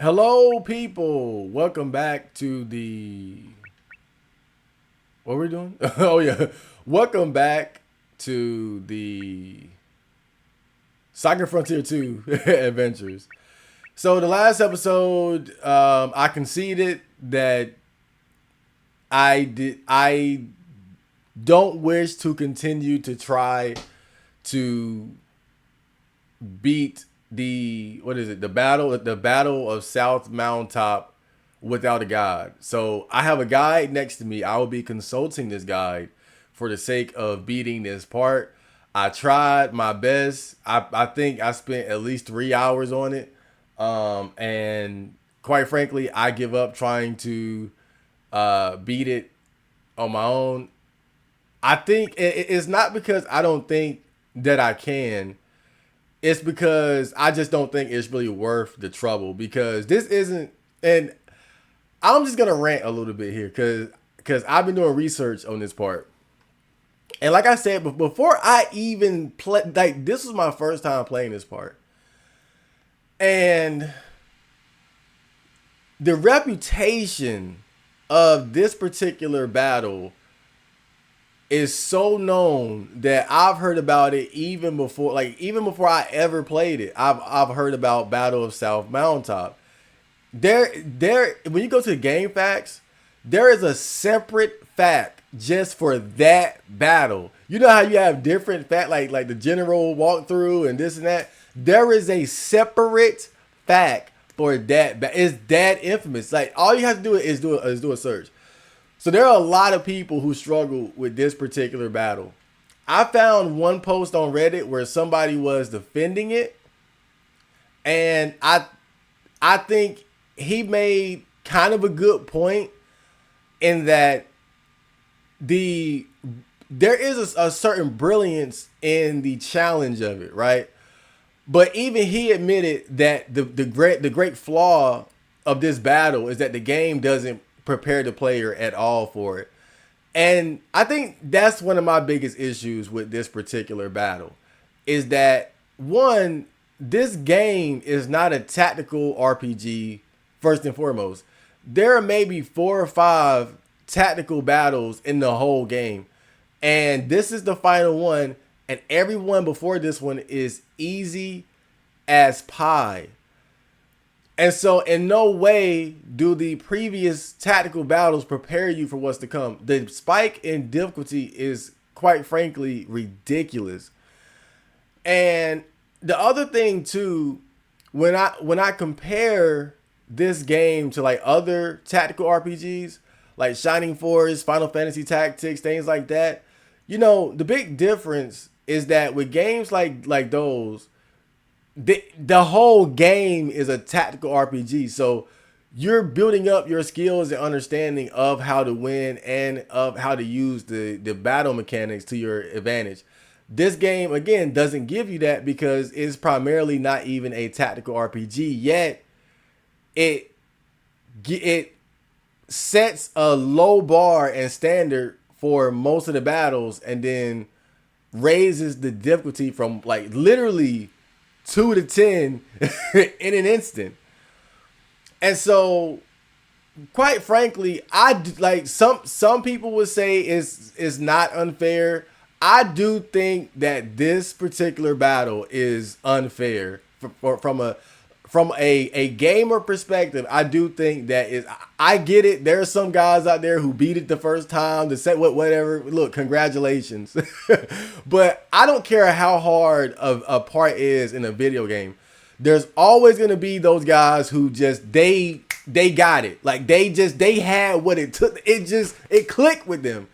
Hello, people. Welcome back to the. What are we doing? Oh, yeah. Welcome back to the SaGa Frontier 2 adventures. So, the last episode, I conceded that I don't wish to continue to try to beat the what is it the battle of South Moundtop without a guide. So I have a guide next to me. I will be consulting this guide for the sake of beating this part. I tried my best. I think I spent at least 3 hours on it. And quite frankly, I give up trying to beat it on my own. I think it's not because I don't think that I can. It's because I just don't think it's really worth the trouble because this isn't. And I'm just gonna rant a little bit here because I've been doing research on this part. And like I said, before I even play, like this was my first time playing this part, and the reputation of this particular battle is so known that I've heard about it even before I ever played it. I've heard about Battle of South Mountaintop. There when you go to the game facts, there is a separate fact just for that battle. You know how you have different fact like the general walkthrough and this and that. There is a separate fact for that. It's that infamous. Like all you have to do is do a search. So there are a lot of people who struggle with this particular battle. I found one post on Reddit where somebody was defending it, and I think he made kind of a good point in that the there is a certain brilliance in the challenge of it, right? But even he admitted that the great flaw of this battle is that the game doesn't prepare the player at all for it. And I think that's one of my biggest issues with this particular battle is that one, this game is not a tactical RPG first and foremost. There are maybe 4 or 5 tactical battles in the whole game. And this is the final one. And everyone before this one is easy as pie. And so, in no way do the previous tactical battles prepare you for what's to come. The spike in difficulty is, quite frankly, ridiculous. And the other thing too, when I compare this game to like other tactical RPGs, like Shining Force, Final Fantasy Tactics, things like that, the big difference is that with games like those, the whole game is a tactical RPG. So you're building up your skills and understanding of how to win and of how to use the battle mechanics to your advantage. This game again doesn't give you that because it's primarily not even a tactical RPG yet. It sets a low bar and standard for most of the battles and then raises the difficulty from like literally 2 to 10 in an instant. And so quite frankly, I like some people would say is not unfair. I do think that this particular battle is unfair from a gamer perspective. I do think that is. I get it. There are some guys out there who beat it the first time. The set whatever. Look, congratulations. But I don't care how hard a part is in a video game. There's always gonna be those guys who just they got it. Like they had what it took. It clicked with them.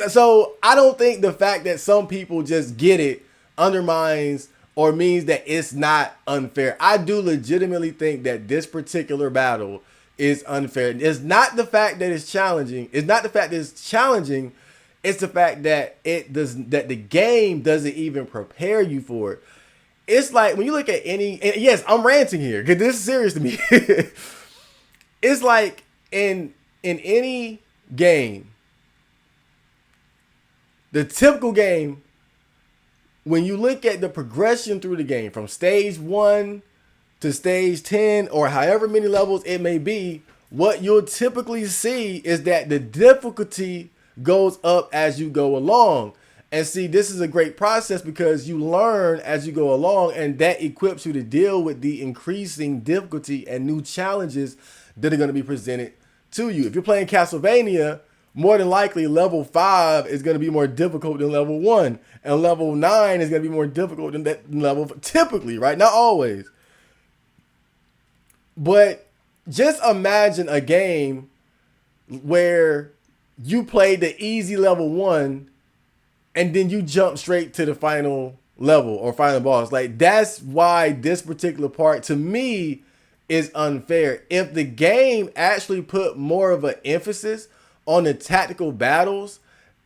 So I don't think the fact that some people just get it undermines or means that it's not unfair. I do legitimately think that this particular battle is unfair. It's not the fact that it's challenging. It's not the fact that it's challenging. It's the fact that the game doesn't even prepare you for it. It's like when you look at any, and yes, I'm ranting here because this is serious to me. It's like in any game, the typical game, when you look at the progression through the game from stage 1 to stage 10 or however many levels it may be, what you'll typically see is that the difficulty goes up as you go along. And see, this is a great process because you learn as you go along, and that equips you to deal with the increasing difficulty and new challenges that are going to be presented to you. If you're playing Castlevania, more than likely level 5 is going to be more difficult than level 1, and level 9 is going to be more difficult than that level, typically, right? Not always. But just imagine a game where you play the easy level 1 and then you jump straight to the final level or final boss. Like, that's why this particular part to me is unfair. If the game actually put more of an emphasis on the tactical battles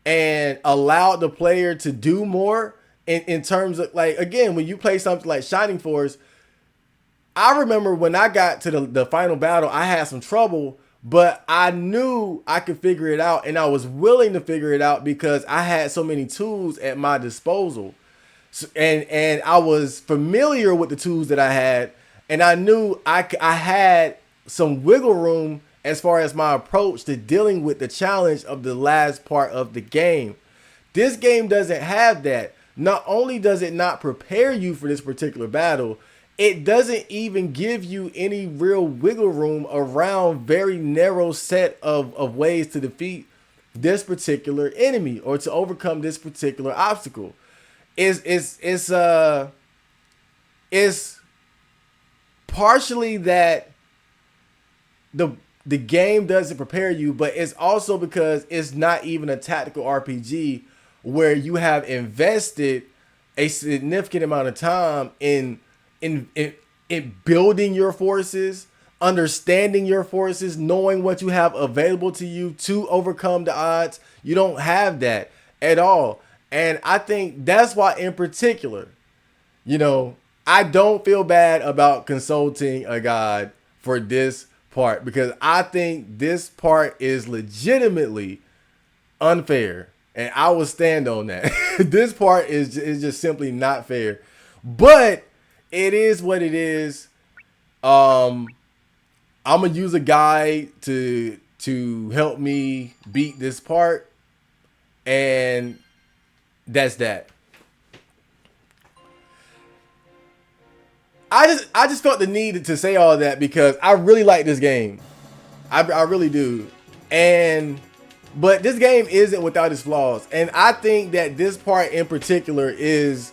and allowed the player to do more in terms of, like, again, when you play something like Shining Force, I remember when I got to the final battle, I had some trouble, but I knew I could figure it out, and I was willing to figure it out because I had so many tools at my disposal. So, and I was familiar with the tools that I had, and I knew I had some wiggle room as far as my approach to dealing with the challenge of the last part of the game. This game doesn't have that. Not only does it not prepare you for this particular battle, it doesn't even give you any real wiggle room around very narrow set of ways to defeat this particular enemy or to overcome this particular obstacle. It's partially that the game doesn't prepare you, but it's also because it's not even a tactical RPG where you have invested a significant amount of time in building your forces, understanding your forces, knowing what you have available to you to overcome the odds. You don't have that at all. And I think that's why, in particular, I don't feel bad about consulting a guide for this part, because I think this part is legitimately unfair. And I will stand on that. This part is just simply not fair. But it is what it is. I'm gonna use a guide to help me beat this part, and that's that. I just felt the need to say all that because I really like this game. I really do. But this game isn't without its flaws, and I think that this part in particular is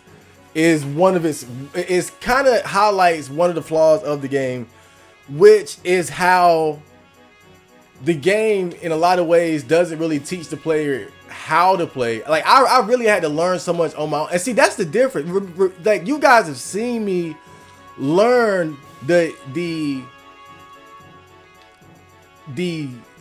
one of it's kind of highlights one of the flaws of the game, which is how the game in a lot of ways doesn't really teach the player how to play. Like, I really had to learn so much on my own. And see, that's the difference. Like, you guys have seen me learn the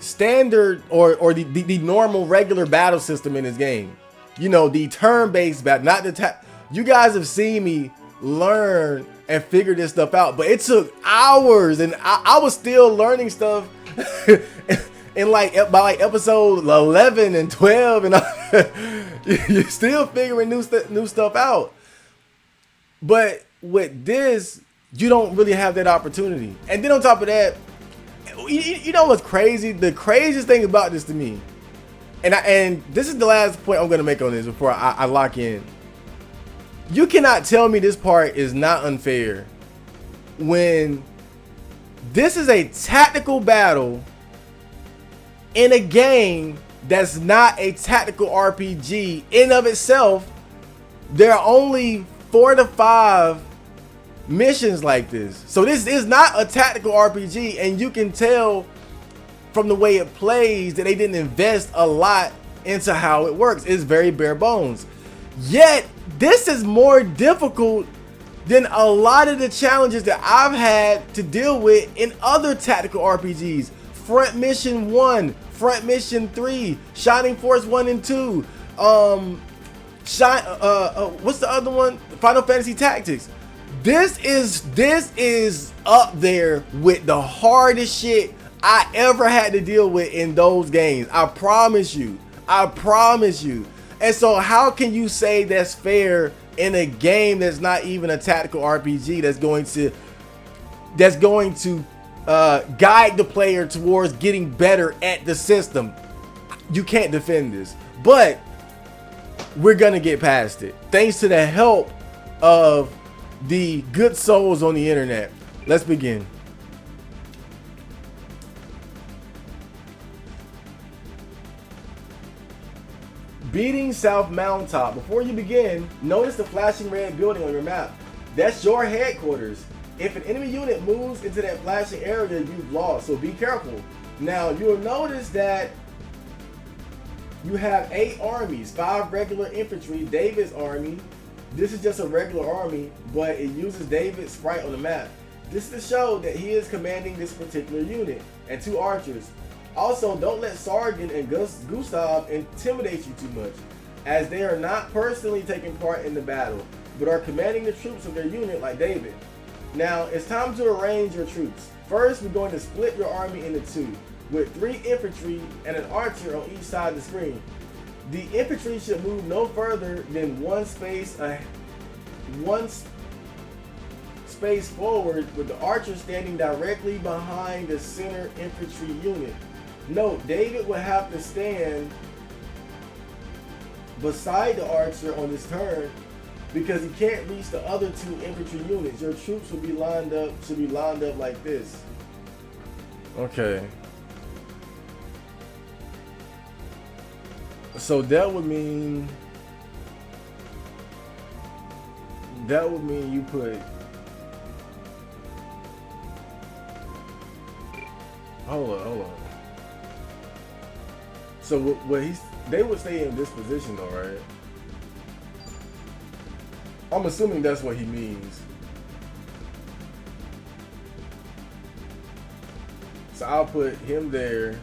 standard or the normal regular battle system in this game. The turn-based battle, not the you guys have seen me learn and figure this stuff out, but it took hours, and I was still learning stuff in by episode 11 and 12, and you're still figuring new stuff out. But with this, you don't really have that opportunity. And then on top of that, you know what's crazy? The craziest thing about this to me, and this is the last point I'm going to make on this before I lock in. You cannot tell me this part is not unfair when this is a tactical battle in a game that's not a tactical RPG in of itself. There are only 4 to 5 missions like this. So this is not a tactical RPG, and you can tell from the way it plays that they didn't invest a lot into how it works. It's very bare bones. Yet this is more difficult than a lot of the challenges that I've had to deal with in other tactical RPGs. Front Mission 1, Front Mission 3, Shining Force 1 and 2, what's the other one? Final Fantasy Tactics. This is up there with the hardest shit I ever had to deal with in those games. I promise you. And so how can you say that's fair in a game that's not even a tactical RPG that's going to that's going to guide the player towards getting better at the system. You can't defend this, but we're gonna get past it thanks to the help of the good souls on the internet. Let's begin. Beating South Moundtop. Before you begin, notice the flashing red building on your map. That's your headquarters. If an enemy unit moves into that flashing area, you've lost, so be careful. Now, you'll notice that you have 8 armies, 5 regular infantry, David's army. This is just a regular army, but it uses David's sprite on the map. This is to show that he is commanding this particular unit, and 2 archers. Also, don't let Sargon and Gustav intimidate you too much, as they are not personally taking part in the battle, but are commanding the troops of their unit like David. Now, it's time to arrange your troops. First, we're going to split your army into 2, with 3 infantry and an archer on each side of the screen. The infantry should move no further than one space forward, with the archer standing directly behind the center infantry unit. Note, David will have to stand beside the archer on his turn because he can't reach the other 2 infantry units. Your troops will be lined up, like this. Okay. So that would mean you put, hold on. So they would stay in this position though, right? I'm assuming that's what he means. So I'll put him there,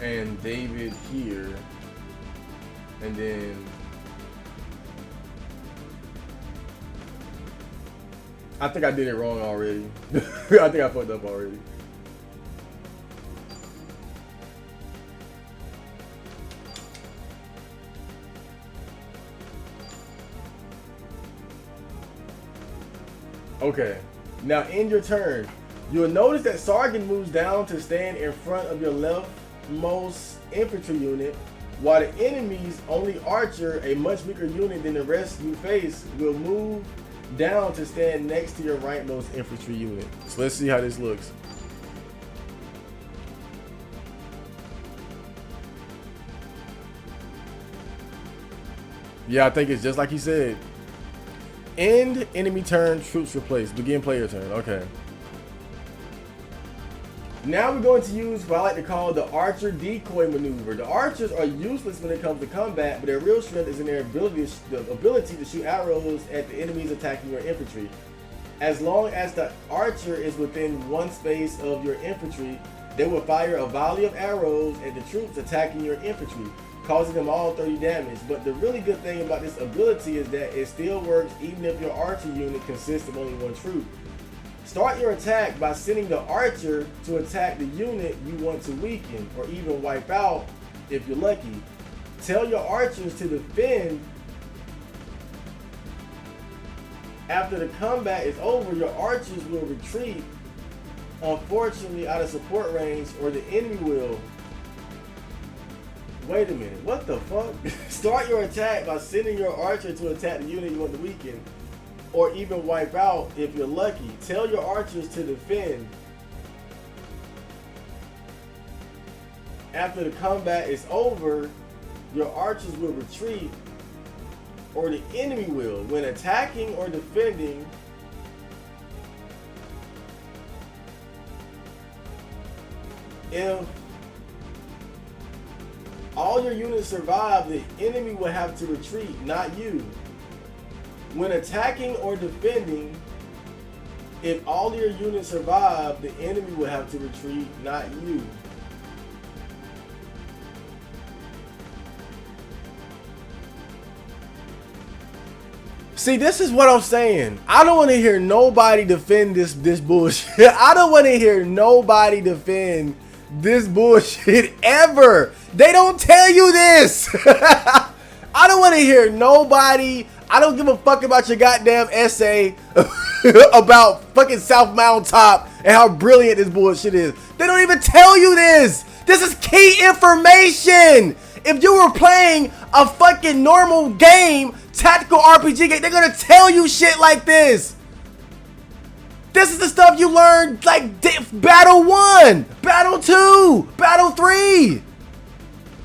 and David here, and then I think I did it wrong already. I think I fucked up already. Okay, now end your turn. You'll notice that Sargon moves down to stand in front of your leftmost infantry unit, while the enemy's only archer, a much weaker unit than the rest you face, will move down to stand next to your rightmost infantry unit. So let's see how this looks. Yeah, I think it's just like he said. End enemy turn, troops replaced. Begin player turn. Okay. Now we're going to use what I like to call the archer decoy maneuver. The archers are useless when it comes to combat, but their real strength is in their ability to shoot arrows at the enemies attacking your infantry. As long as the archer is within one space of your infantry, they will fire a volley of arrows at the troops attacking your infantry, causing them all 30 damage. But the really good thing about this ability is that it still works even if your archer unit consists of only 1 troop. Start your attack by sending the archer to attack the unit you want to weaken or even wipe out if you're lucky. Tell your archers to defend. After the combat is over, your archers will retreat, unfortunately out of support range, or the enemy will. Wait a minute, what the fuck? Start your attack by sending your archer to attack the unit you want to weaken, or even wipe out if you're lucky. Tell your archers to defend. After the combat is over, your archers will retreat, or the enemy will. When attacking or defending, if all your units survive, the enemy will have to retreat, not you. When attacking or defending, if all your units survive, the enemy will have to retreat, not you. See, this is what I'm saying. I don't want to hear nobody defend this bullshit. I don't want to hear nobody defend this bullshit ever. They don't tell you this. I don't want to hear nobody. I don't give a fuck about your goddamn essay about fucking South Moundtop and how brilliant this bullshit is. They don't even tell you this. This is key information. If you were playing a fucking normal game, tactical RPG game, they're gonna tell you shit like this. This is the stuff you learned like Battle 1, Battle 2, Battle 3.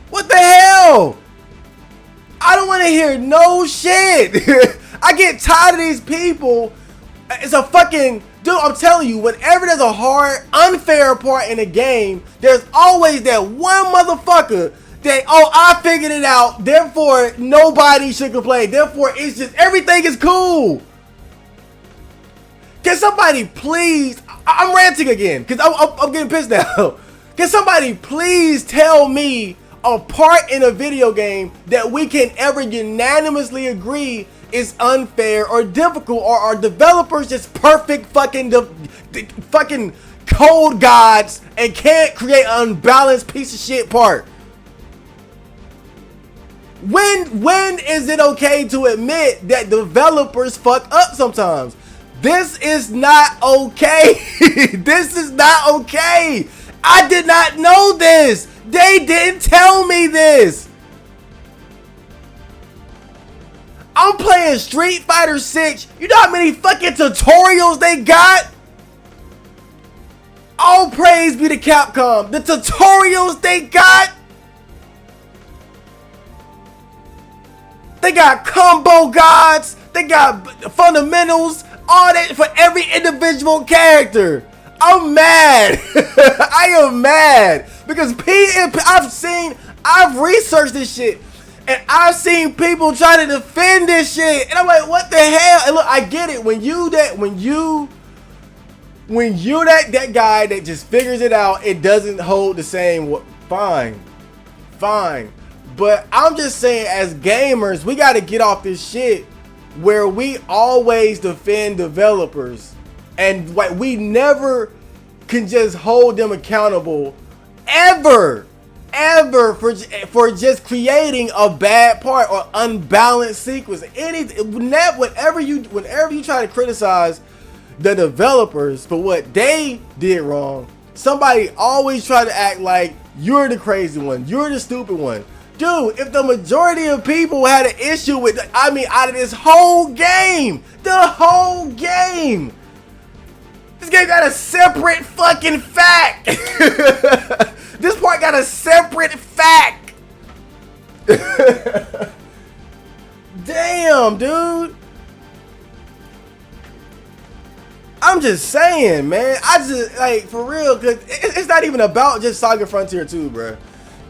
What the hell? I don't want to hear no shit. I get tired of these people. It's a fucking... Dude, I'm telling you, whenever there's a hard, unfair part in a game, there's always that one motherfucker that, oh, I figured it out, therefore nobody should complain. Therefore, it's just, everything is cool. Can somebody please... I'm ranting again, because I'm getting pissed now. Can somebody please tell me a part in a video game that we can ever unanimously agree is unfair or difficult, or are developers just perfect fucking fucking code gods and can't create an unbalanced piece of shit part? When is it okay to admit that developers fuck up sometimes? This is not okay. This is not okay. I did not know this. They didn't tell me this. I'm playing Street Fighter 6. You know how many fucking tutorials they got? All praise be to Capcom. The tutorials they got. They got combo gods. They got fundamentals. All that for every individual character. I'm mad. I am mad because I've researched this shit and I've seen people trying to defend this shit, and I'm like, what the hell? And look, I get it. When you're that guy that just figures it out, it doesn't hold the same. Fine. But I'm just saying, as gamers, we got to get off this shit where we always defend developers. And like, we never can just hold them accountable ever for just creating a bad part or unbalanced sequence. Whenever you try to criticize the developers for what they did wrong, somebody always try to act like you're the crazy one, you're the stupid one. Dude, if the majority of people had an issue with, out of this whole game, this game got a separate fucking fact. This part got a separate fact. Damn, dude. I'm just saying, man. I just, like, for real, because it's not even about just SaGa Frontier 2, bro.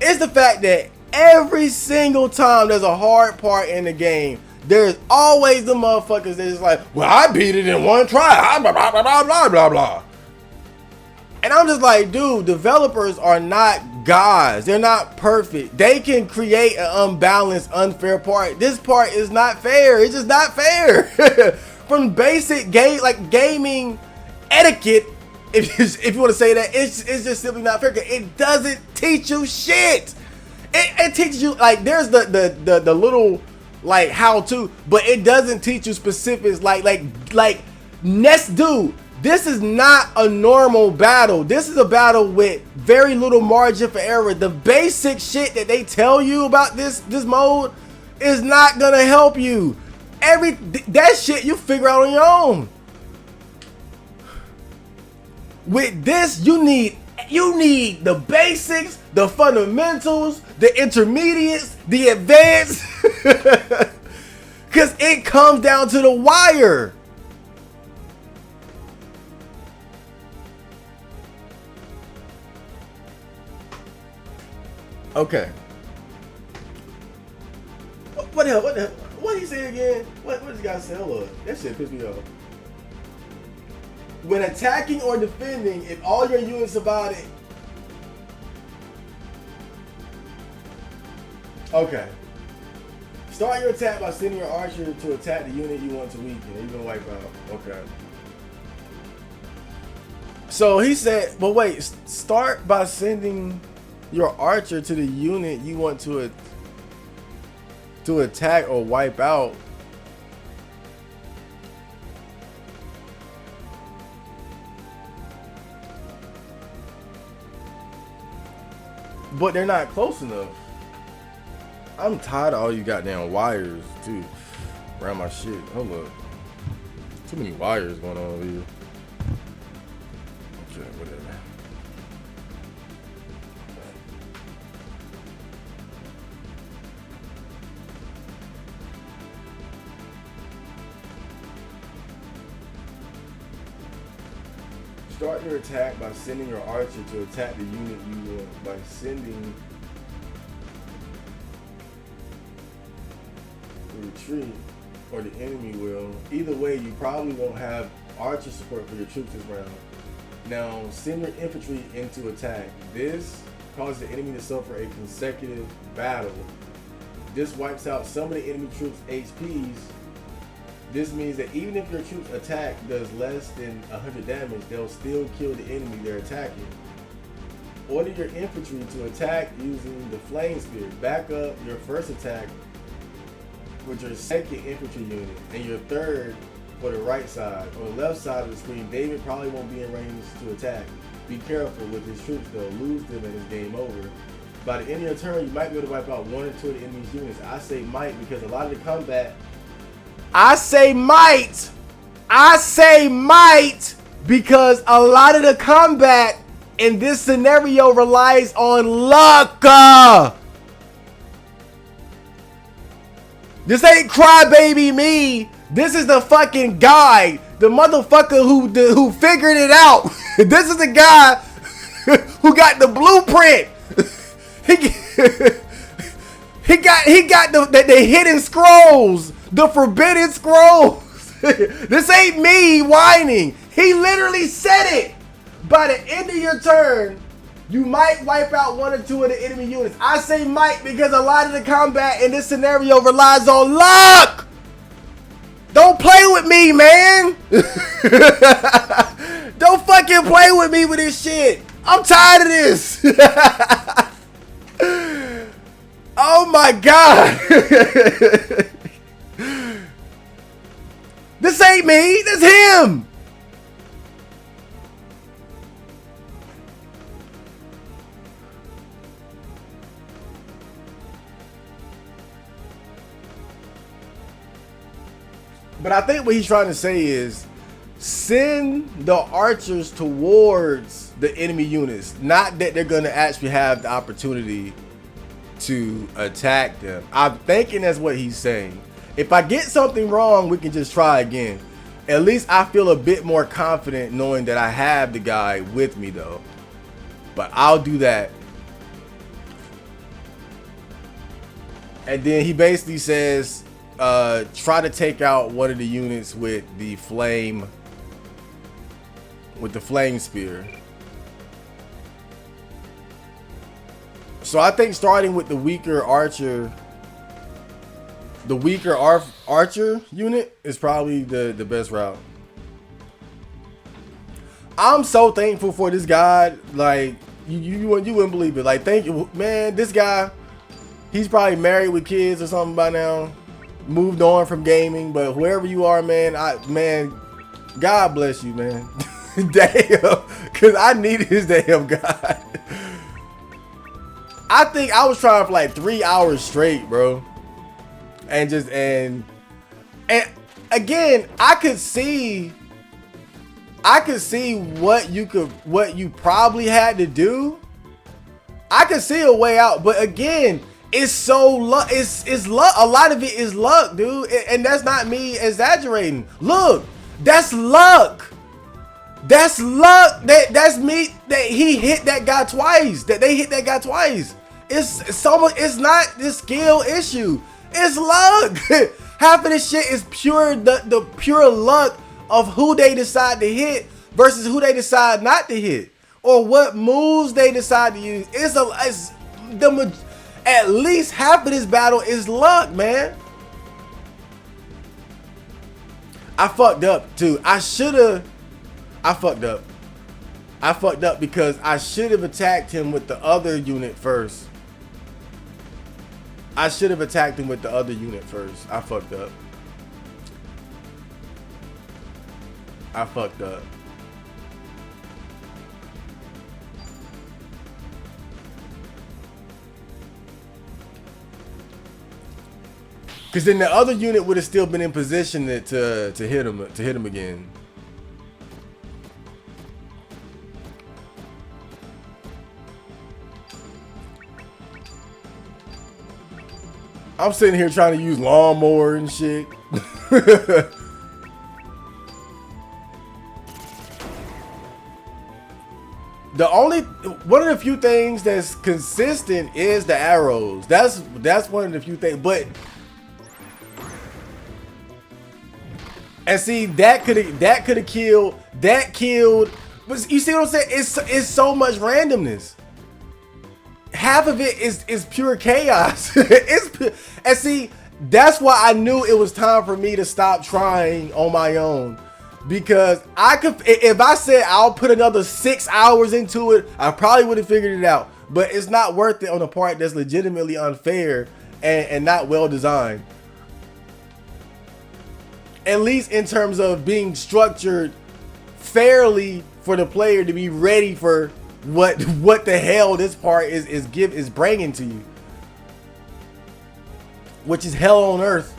It's the fact that every single time there's a hard part in the game, there's always the motherfuckers that's just like, well, I beat it in one try, blah, blah, blah, blah, blah, blah, blah. And I'm just like, dude, developers are not gods. They're not perfect. They can create an unbalanced, unfair part. This part is not fair. It's just not fair. From basic gaming etiquette, if you want to say that, it's just simply not fair. It doesn't teach you shit. It teaches you, like, there's the little, like, how to, but it doesn't teach you specifics like dude, this is not a normal battle. This is a battle with very little margin for error. The basic shit that they tell you about this mode is not gonna help you. That shit you figure out on your own. With this, you need the basics, the fundamentals, the intermediates, the advanced, because it comes down to the wire. Okay. What the hell? What did he say again? What does this guy say? Hold on. That shit pissed me off. When attacking or defending, if all your units about it. Okay. Start your attack by sending your archer to attack the unit you want to weaken. You're gonna wipe out. Okay. So he said, but wait, start by sending your archer to the unit you want to to attack or wipe out. But they're not close enough. I'm tired of all you goddamn wires too around my shit. Hold up. Too many wires going on over here. Okay, whatever. Start your attack by sending your archer to attack the unit you want. By sending the retreat, or the enemy will. Either way, you probably won't have archer support for your troops this round. Now, send your infantry into attack. This causes the enemy to suffer a consecutive battle. This wipes out some of the enemy troops' HPs. This means that even if your troops attack does less than 100 damage, they'll still kill the enemy they're attacking. Order your infantry to attack using the flame spear. Back up your first attack with your second infantry unit and your third for the right side. On the left side of the screen, David probably won't be in range to attack. Be careful with his troops though. Lose them and it's game over. By the end of your turn, you might be able to wipe out one or two of the enemy's units. I say might because a lot of the combat. I say might because a lot of the combat in this scenario relies on luck. This ain't crybaby me. This is the fucking guy, the motherfucker who figured it out. This is the guy who got the blueprint. He got the hidden scrolls. The forbidden scrolls. This ain't me whining. He literally said it. By the end of your turn, you might wipe out one or two of the enemy units. I say might because a lot of the combat in this scenario relies on luck. Don't play with me, man. Don't fucking play with me with this shit. I'm tired of this. Oh my God. This ain't me, this him. But I think what he's trying to say is send the archers towards the enemy units, not that they're going to actually have the opportunity to attack them. I'm thinking that's what he's saying. If I get something wrong, we can just try again. At least I feel a bit more confident knowing that I have the guy with me though. But I'll do that. And then he basically says, try to take out one of the units with the flame spear. So I think starting with the weaker archer, archer unit is probably the best route. I'm so thankful for this guy. Like you wouldn't believe it. Like, thank you, man. This guy, he's probably married with kids or something by now. Moved on from gaming, but whoever you are, man, God bless you, man. Damn, cause I needed this damn guy. I think I was trying for like 3 hours straight, bro. And again, I could see what you probably had to do. I could see a way out, but again, it's so luck. It's luck. A lot of it is luck, dude. And that's not me exaggerating. Look, that's luck. That's luck. That's me. That he hit that guy twice. That they hit that guy twice. It's not this skill issue. It's luck. Half of this shit is pure the pure luck of who they decide to hit versus who they decide not to hit, or what moves they decide to use. At least half of this battle is luck, man. I fucked up too. I fucked up. I fucked up because I should have attacked him with the other unit first. I should have attacked him with the other unit first. I fucked up. I fucked up. Because then the other unit would have still been in position to hit him again. I'm sitting here trying to use lawnmower and shit. One of the few things that's consistent is the arrows. That's one of the few things. But and see that could have killed. But you see what I'm saying? It's so much randomness. Half of it is pure chaos. And see, that's why I knew it was time for me to stop trying on my own. Because if I said I'll put another 6 hours into it, I probably would have figured it out. But it's not worth it on a part that's legitimately unfair and not well designed. At least in terms of being structured fairly for the player to be ready for what the hell this part is bringing to you, which is hell on earth.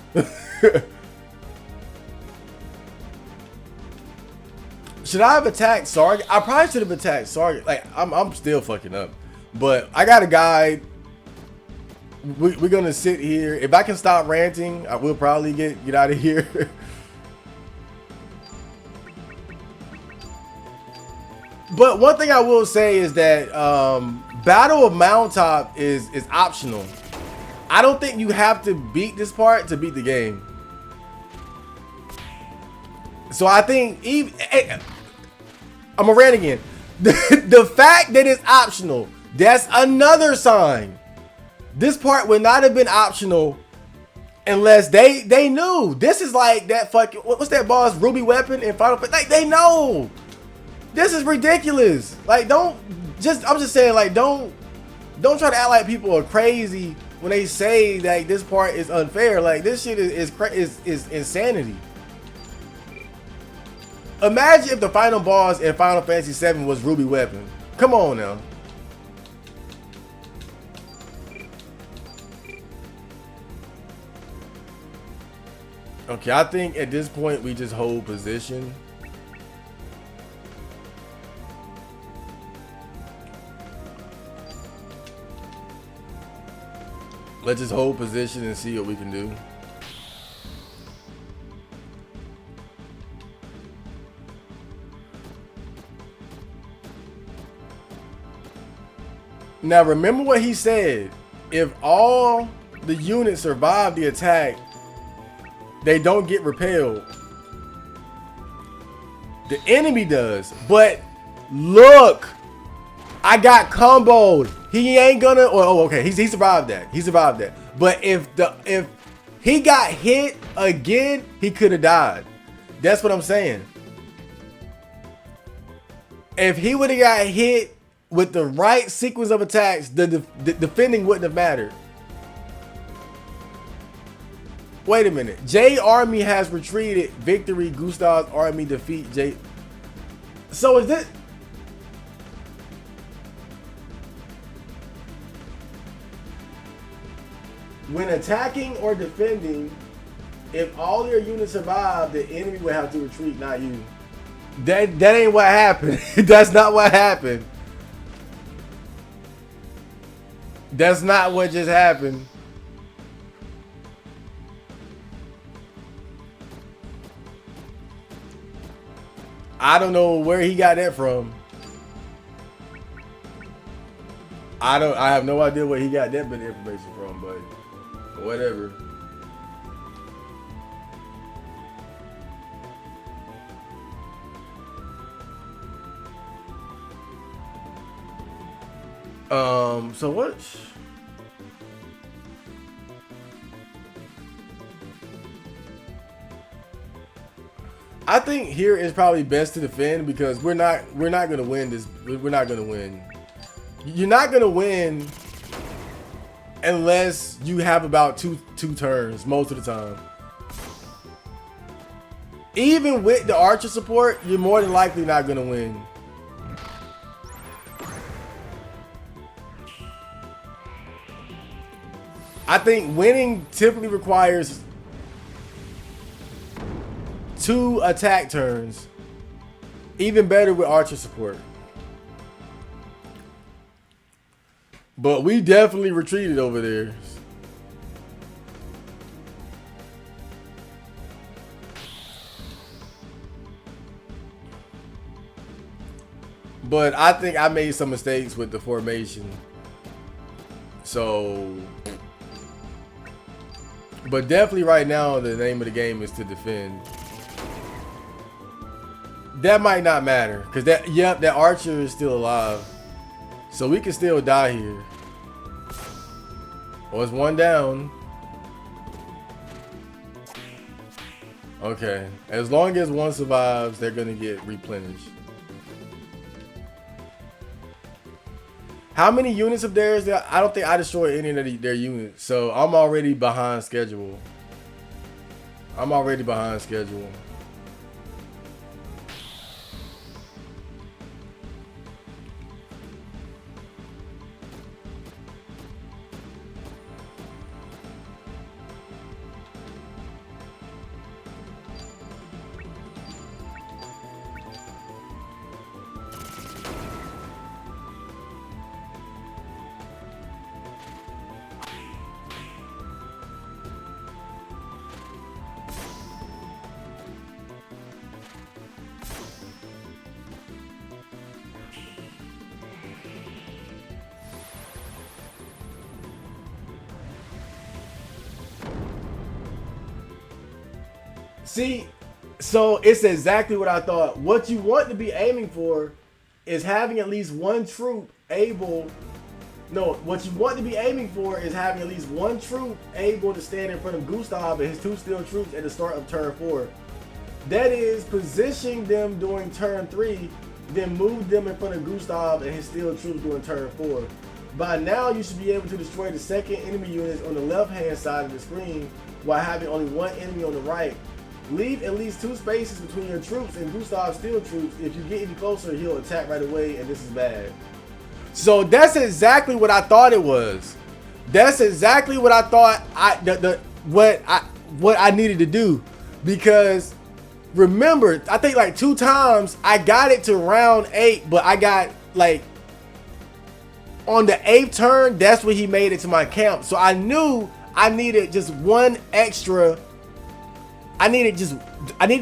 Should I have attacked SaGa? I probably should have attacked SaGa. Like I'm still fucking up, but I got a guide. We're gonna sit here. If I can stop ranting, I will probably get out of here. But one thing I will say is that Battle of Moundtop is optional. I don't think you have to beat this part to beat the game. So I think I'm gonna rant again. The fact that it's optional, that's another sign. This part would not have been optional unless they knew. This is like that fucking, what's that boss, Ruby Weapon in Final Fantasy? Like, they know. This is ridiculous. Like, I'm just saying, like, don't try to act like people are crazy when they say that this part is unfair. Like, this shit is insanity. Imagine if the final boss in Final Fantasy VII was Ruby Weapon. Come on now. Okay, I think at this point we just hold position. Let's just hold position and see what we can do. Now remember what he said. If all the units survive the attack, they don't get repelled. The enemy does. But look, I got comboed. He ain't gonna. Oh, okay. He survived that. He survived that. But if he got hit again, he could have died. That's what I'm saying. If he would have got hit with the right sequence of attacks, the defending wouldn't have mattered. Wait a minute. J army has retreated. Victory. Gustav's army defeat J. So is this? When attacking or defending, if all your units survive, the enemy will have to retreat, not you. That ain't what happened. That's not what happened. That's not what just happened. I don't know where he got that from. I have no idea where he got that bit of information from, but whatever. So what? I think here is probably best to defend because we're not gonna win this. We're not gonna win. You're not gonna win unless you have about two turns most of the time. Even with the archer support, you're more than likely not gonna win. I think winning typically requires 2 attack turns. Even better with archer support. But we definitely retreated over there. But I think I made some mistakes with the formation. So, but definitely right now the name of the game is to defend. That might not matter because that archer is still alive. So we can still die here. Oh, it's 1 down. Okay. As long as 1 survives, they're gonna get replenished. How many units of theirs? I don't think I destroyed any of their units. So I'm already behind schedule. See, so it's exactly what I thought. What you want to be aiming for is having at least 1 troop able. No, what you want to be aiming for is having at least 1 troop able to stand in front of Gustav and his 2 steel troops at the start of turn 4. That is, positioning them during turn 3, then move them in front of Gustav and his steel troops during turn 4. By now, you should be able to destroy the second enemy units on the left-hand side of the screen while having only 1 enemy on the right. Leave at least 2 spaces between your troops and Gustav's steel troops. If you get any closer, he'll attack right away, and this is bad. So that's exactly what I thought it was. That's exactly what I thought what I needed to do. Because remember, I think like 2 times I got it to round 8, but I got like on the 8th turn, that's when he made it to my camp. So I knew I needed just 1 extra. I needed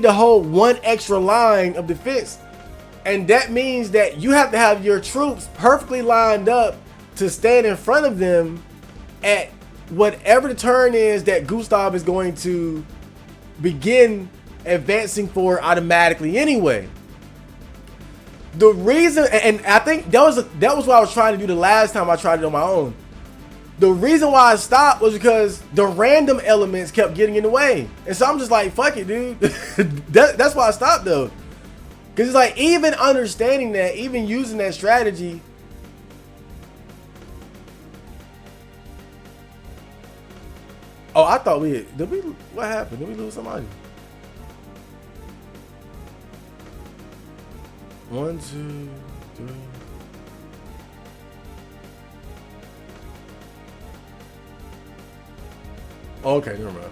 to hold 1 extra line of defense. And that means that you have to have your troops perfectly lined up to stand in front of them at whatever the turn is that Gustav is going to begin advancing for automatically anyway. The reason, and I think that was what I was trying to do the last time I tried it on my own. The reason why I stopped was because the random elements kept getting in the way. And so I'm just like, fuck it, dude. That's why I stopped though. Because it's like, even understanding that, even using that strategy. Oh, I thought what happened? Did we lose somebody? 1, 2, 3. Okay, never mind.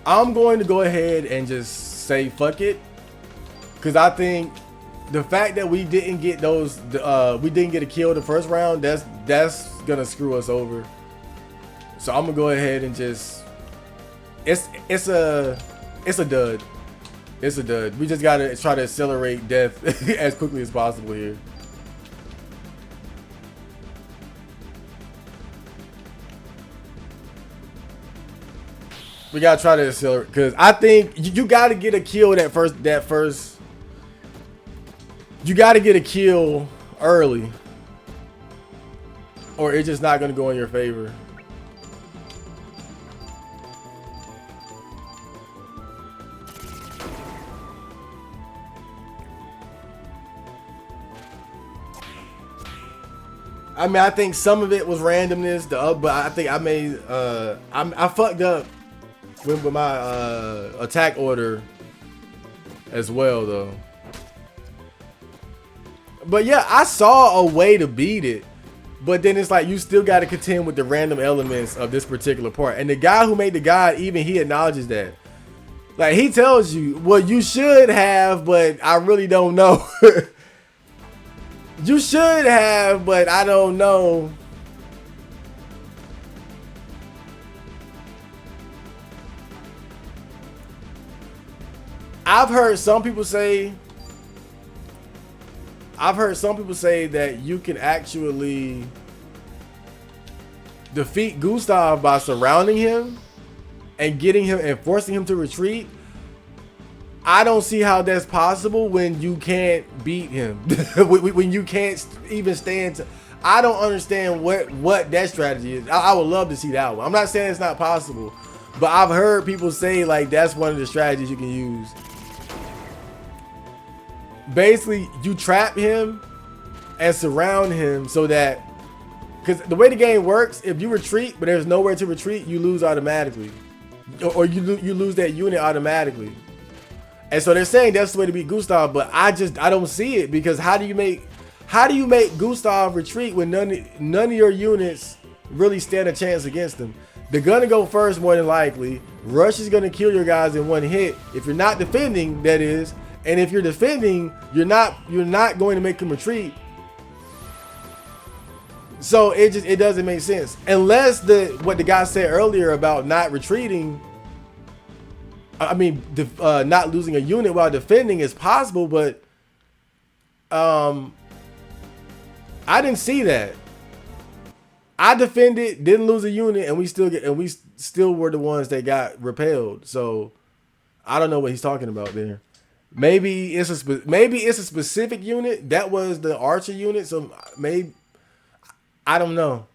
I'm going to go ahead and just say fuck it, because I think the fact that we didn't get we didn't get a kill the first round, that's gonna screw us over. So I'm gonna go ahead and just it's a dud. It's a dud. We just gotta try to accelerate death as quickly as possible here. We gotta try to accelerate because I think you gotta get a kill that first. You gotta get a kill early, or it's just not gonna go in your favor. I mean, I think some of it was randomness, but I think I made I fucked up with my attack order as well, though. But yeah, I saw a way to beat it, but then it's like you still got to contend with the random elements of this particular part. And the guy who made the guide, even he acknowledges that. Like, he tells you, well, you should have, but I really don't know. You should have, but I don't know. I've heard some people say that you can actually defeat Gustav by surrounding him and getting him and forcing him to retreat. I don't see how that's possible when you can't beat him. When you can't even stand. I don't understand what that strategy is. I would love to see that one. I'm not saying it's not possible, but I've heard people say like that's one of the strategies you can use. Basically, you trap him and surround him so that, because the way the game works, if you retreat but there's nowhere to retreat, you lose automatically, or you lose that unit automatically. And so they're saying that's the way to beat Gustav, but I don't see it, because how do you make Gustav retreat when none of your units really stand a chance against him? They're gonna go first more than likely. Rush is gonna kill your guys in one hit if you're not defending, that is. And if you're defending, you're not going to make them retreat. So it doesn't make sense unless what the guy said earlier about not retreating. I mean, not losing a unit while defending is possible, but I didn't see that. I defended, didn't lose a unit, and we still were the ones that got repelled. So I don't know what he's talking about there. Maybe it's a specific unit that was the archer unit. So maybe I don't know.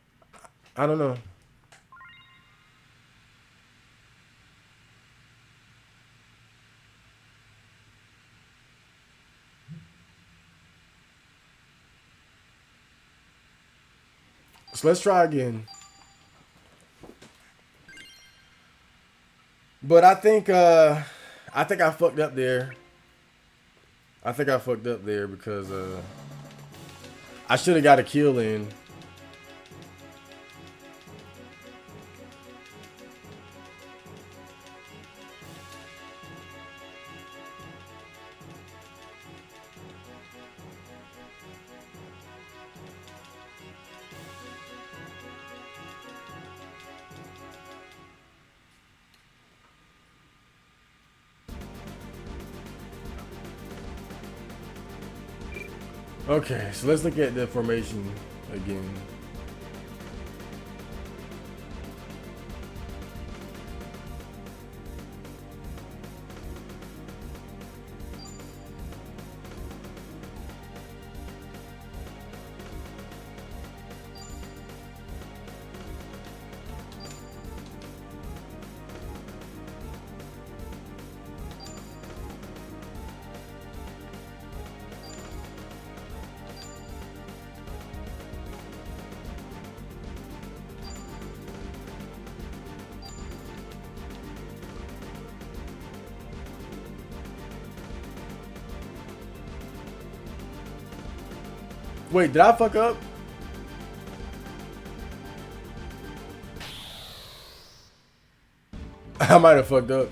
So let's try again. But I think I fucked up there. Because I should have got a kill in. Okay, so let's look at the formation again. Wait, did I fuck up? I might have fucked up.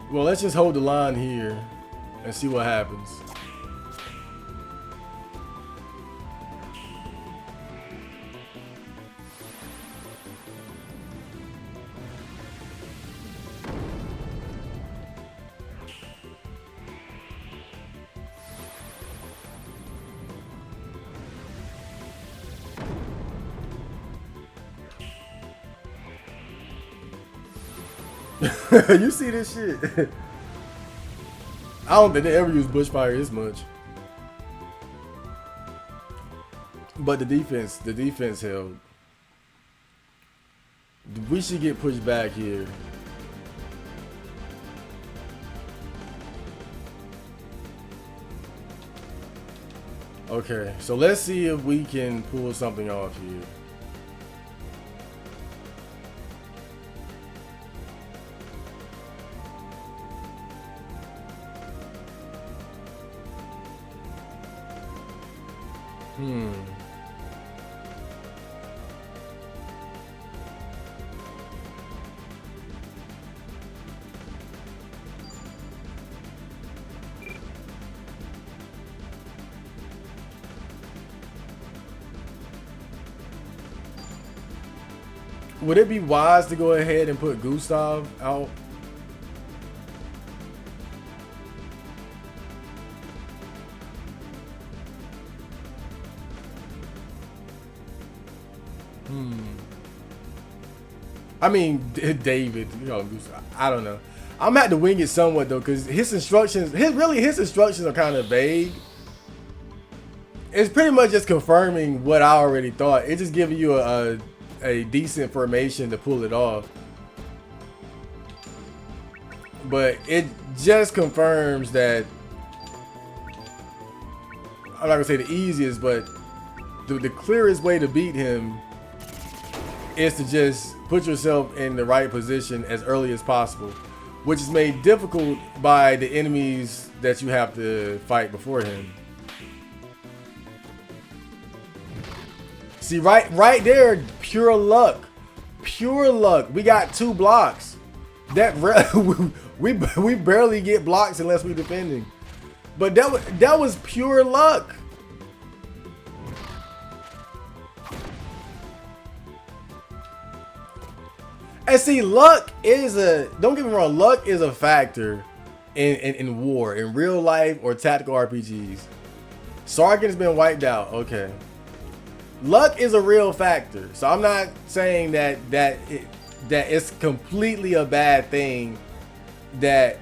Well, let's just hold the line here and see what happens. You see this shit? I don't think they ever use bushfire this much. But the defense held. We should get pushed back here. Okay, so let's see if we can pull something off here. Would it be wise to go ahead and put Gustav out? I mean, David, you know, I don't know. I'm at to wing it somewhat though, because his instructions, his instructions are kind of vague. It's pretty much just confirming what I already thought. It's just giving you a decent formation to pull it off. But it just confirms that, I'm not gonna say the easiest, but the clearest way to beat him is to just put yourself in the right position as early as possible, which is made difficult by the enemies that you have to fight before him. See, right there, pure luck. Pure luck. We got 2 blocks. That we barely get blocks unless we're defending. But that was pure luck. And see, luck is don't get me wrong, luck is a factor in war, in real life or tactical RPGs. Sargon's been wiped out. Okay. Luck is a real factor. So I'm not saying that it's completely a bad thing, that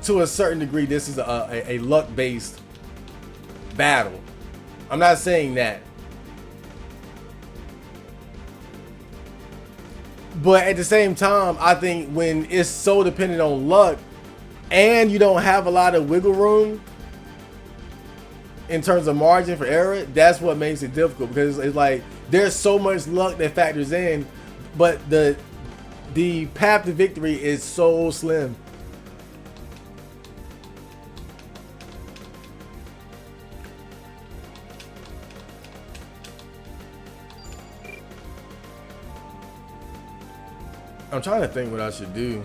to a certain degree this is a luck-based battle. I'm not saying that. But at the same time, I think when it's so dependent on luck and you don't have a lot of wiggle room in terms of margin for error, that's what makes it difficult, because it's like there's so much luck that factors in, but the path to victory is so slim. I'm trying to think what I should do.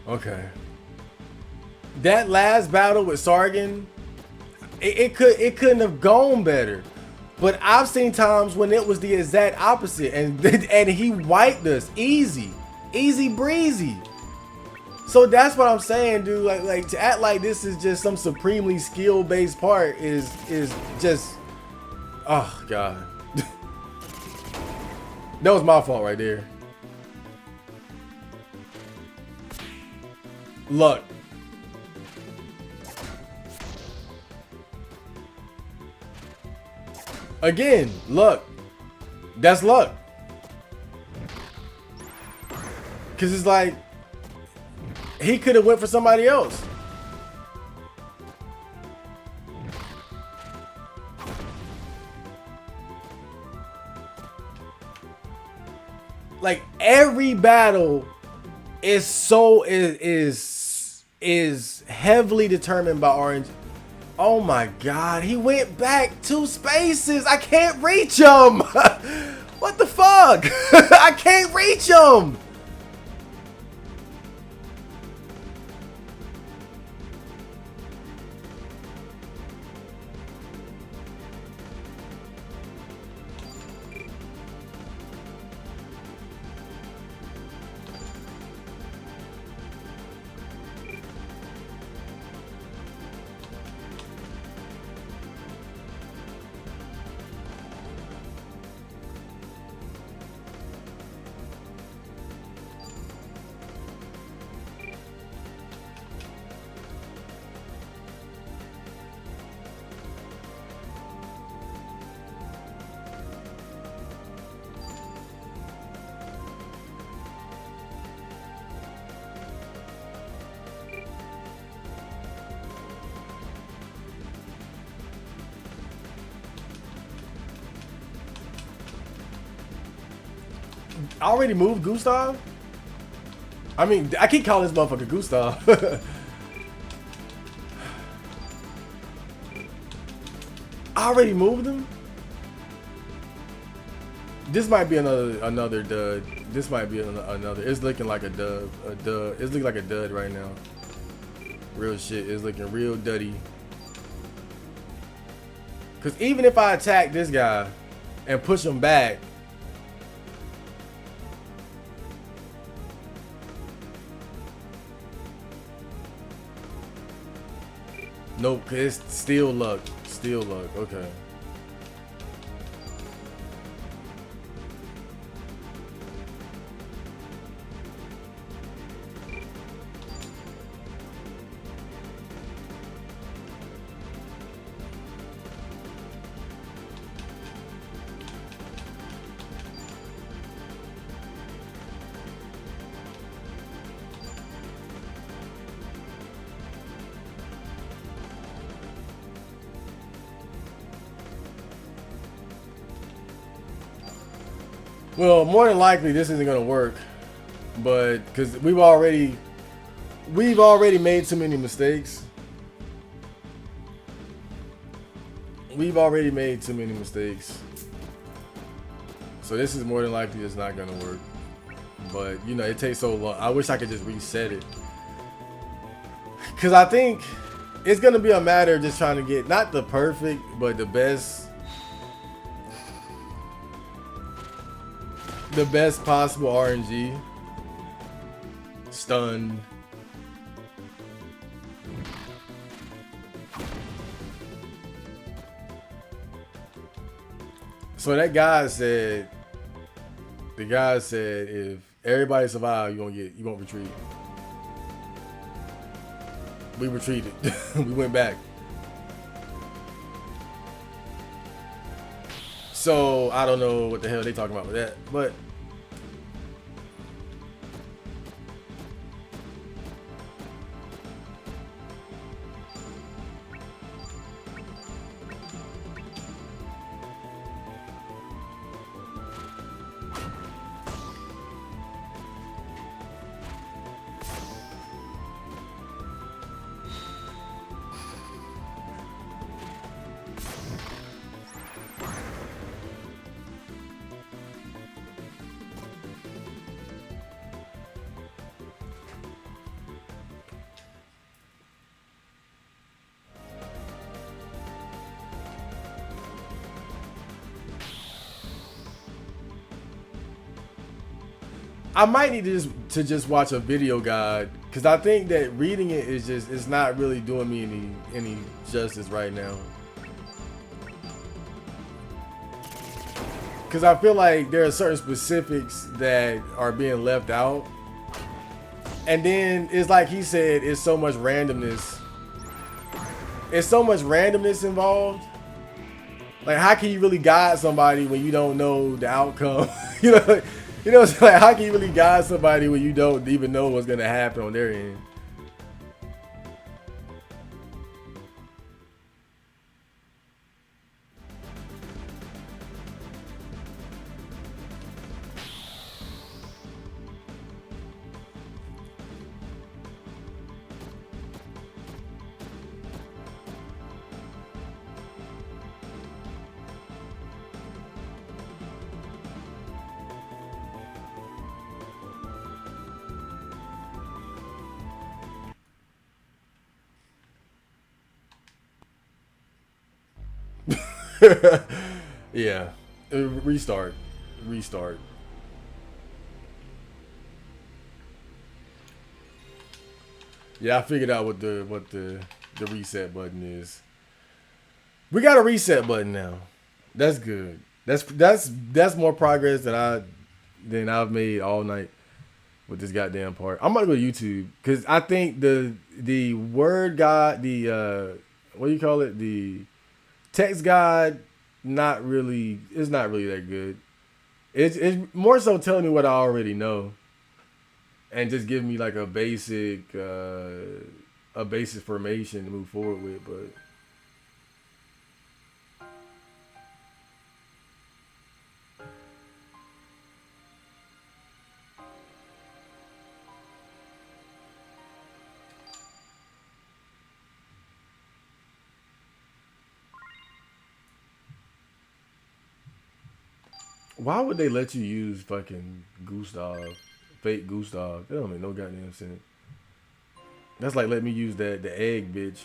Okay. That last battle with Sargon, it couldn't have gone better. But I've seen times when it was the exact opposite, and he wiped us easy breezy. So that's what I'm saying, dude. Like to act like this is just some supremely skill-based part is just, oh god. That was my fault right there. Luck. Again, luck. That's luck. Cause it's like he could have went for somebody else. every battle is heavily determined by RNG. Oh my god, he went back 2 spaces. I can't reach him. What the fuck? I can't reach him. I already moved Gustav? I mean, I keep calling this motherfucker Gustav. I already moved him? This might be another dud. This might be another. It's looking like a dud. It's looking like a dud right now. Real shit. It's looking real duddy. Because even if I attack this guy and push him back, nope, it's still luck. Still luck. Okay. Well, more than likely this isn't gonna work, but because we've already made too many mistakes. We've already made too many mistakes. So this is more than likely just not gonna work. But you know, it takes so long. I wish I could just reset it. Cause I think it's gonna be a matter of just trying to get not the perfect, but the best possible RNG. Stun. So that guy said, the guy said, if everybody survives, you won't retreat. We retreated. We went back. So I don't know what the hell they talking about with that, but I might need to just watch a video guide, because I think that reading it is just, it's not really doing me any justice right now. Because I feel like there are certain specifics that are being left out, and then it's like he said, it's so much randomness. It's so much randomness involved. Like, how can you really guide somebody when you don't know the outcome? You know, it's like, how can you really guide somebody when you don't even know what's gonna happen on their end? Yeah. Restart. Restart. Yeah, I figured out what the reset button is. We got a reset button now. That's good. That's more progress than I've made all night with this goddamn part. I'm gonna go to YouTube because I think the word guide, the what do you call it, the text guide, not really. It's not really that good. It's more so telling me what I already know and just giving me like a basic formation to move forward with. But why would they let you use fucking Gustav, fake Gustav? That don't make no goddamn sense. That's like let me use the egg, bitch.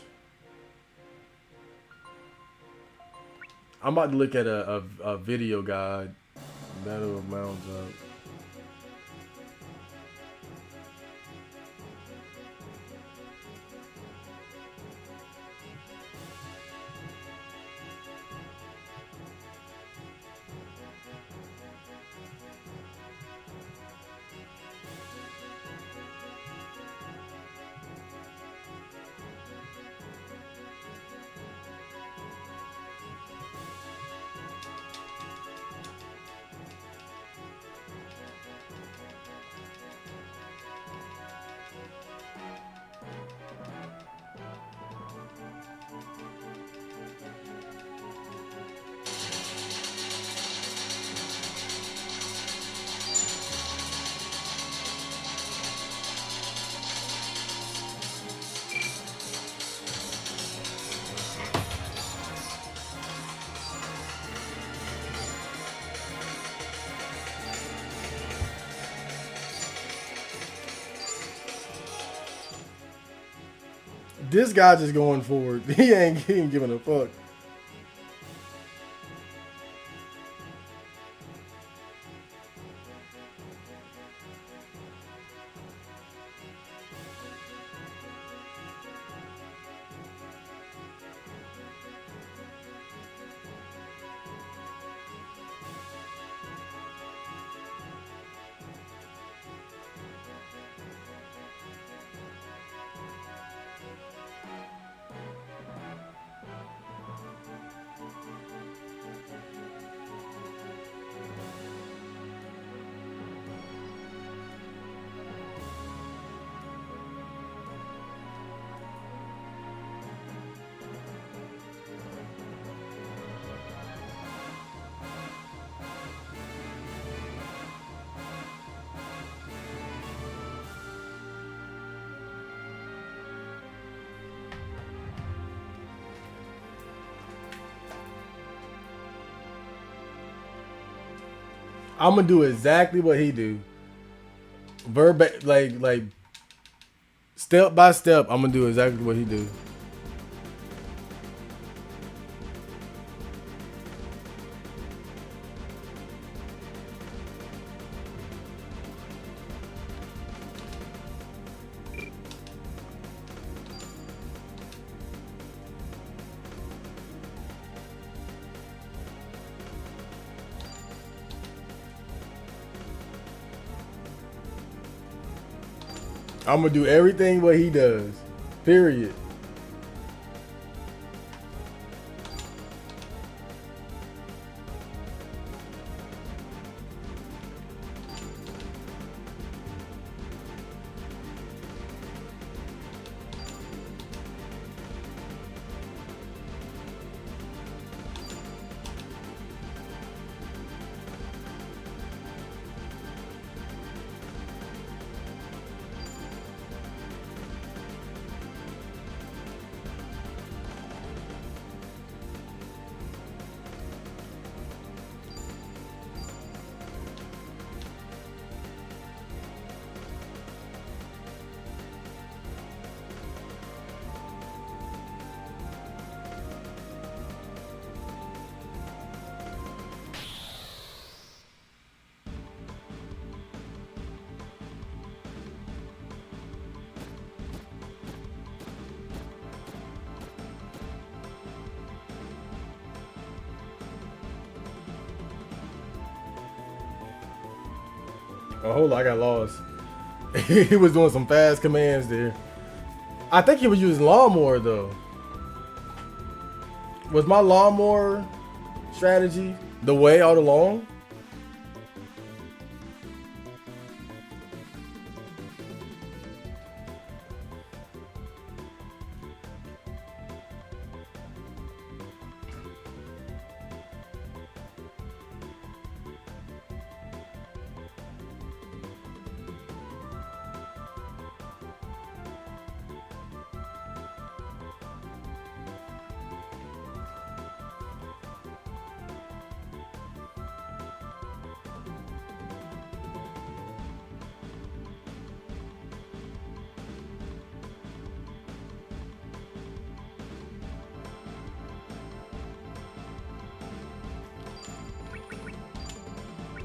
I'm about to look at a video guide. Battle of Moundtop. This guy just going forward. He ain't giving a fuck. I'm gonna do exactly what he do. Like step by step. I'm gonna do exactly what he do. I'm gonna do everything what he does. Period. Oh, hold on, I got lost. He was doing some fast commands there. I think he was using lawnmower though. Was my lawnmower strategy the way all along?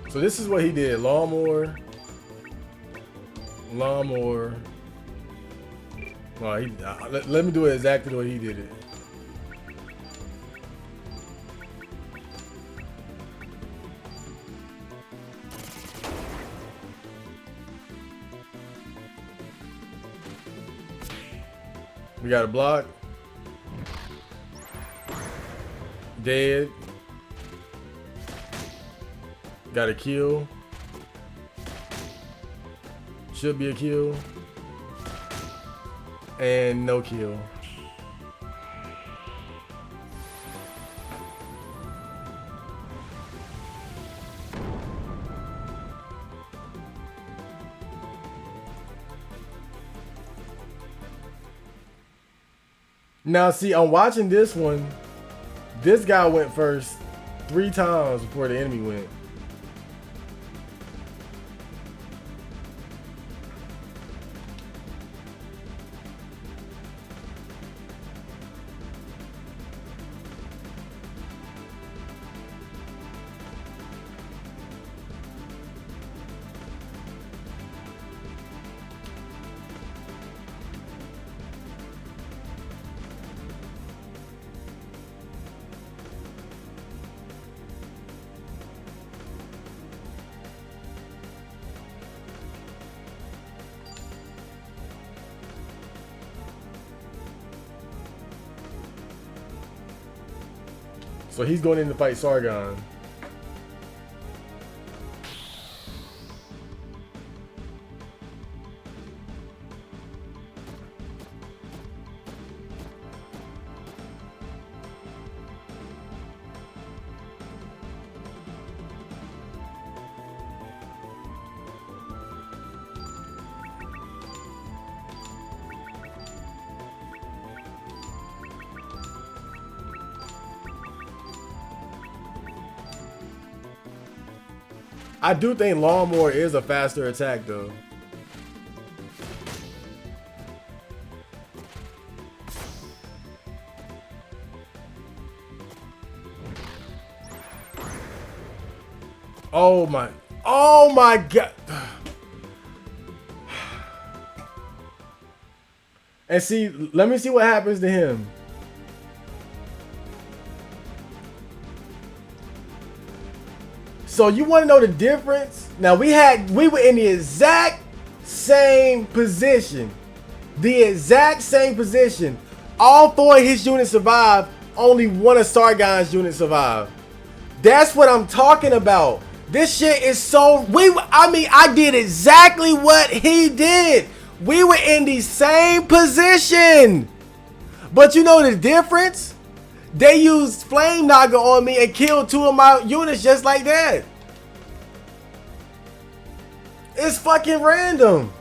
So this is what he did. Lawnmower. Lawnmower. Oh, let me do it exactly the way he did it. We got a block. Dead. Got a kill. Should be a kill. And no kill. Now see, I'm watching this one. This guy went first 3 times before the enemy went. So he's going in to fight SaGa. I do think lawnmower is a faster attack though. Oh my god. And see, let me see what happens to him. So you want to know the difference? Now we were in the exact same position. The exact same position. All 4 of his units survived. Only 1 of SaGa's units survived. That's what I'm talking about. This shit is so I did exactly what he did. We were in the same position. But you know the difference? They used Flame Naga on me and killed 2 of my units just like that. It's fucking random.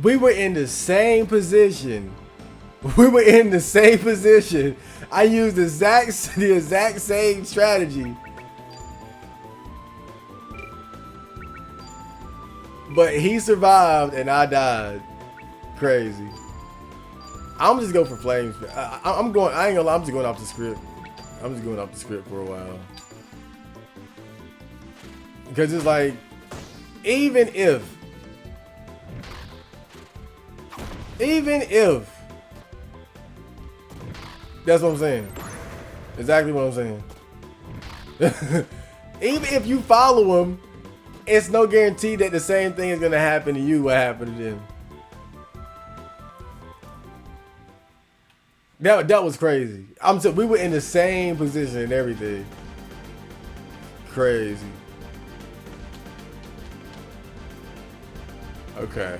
We were in the same position. We were in the same position. I used the exact same strategy. But he survived and I died. Crazy. I'm just going for flames. I'm going. I ain't gonna lie. I'm just going off the script. I'm just going off the script for a while. Because it's like, even if, that's what I'm saying. Exactly what I'm saying. Even if you follow him, it's no guarantee that the same thing is gonna happen to you. What happened to them? That was crazy. We were in the same position and everything. Crazy. Okay.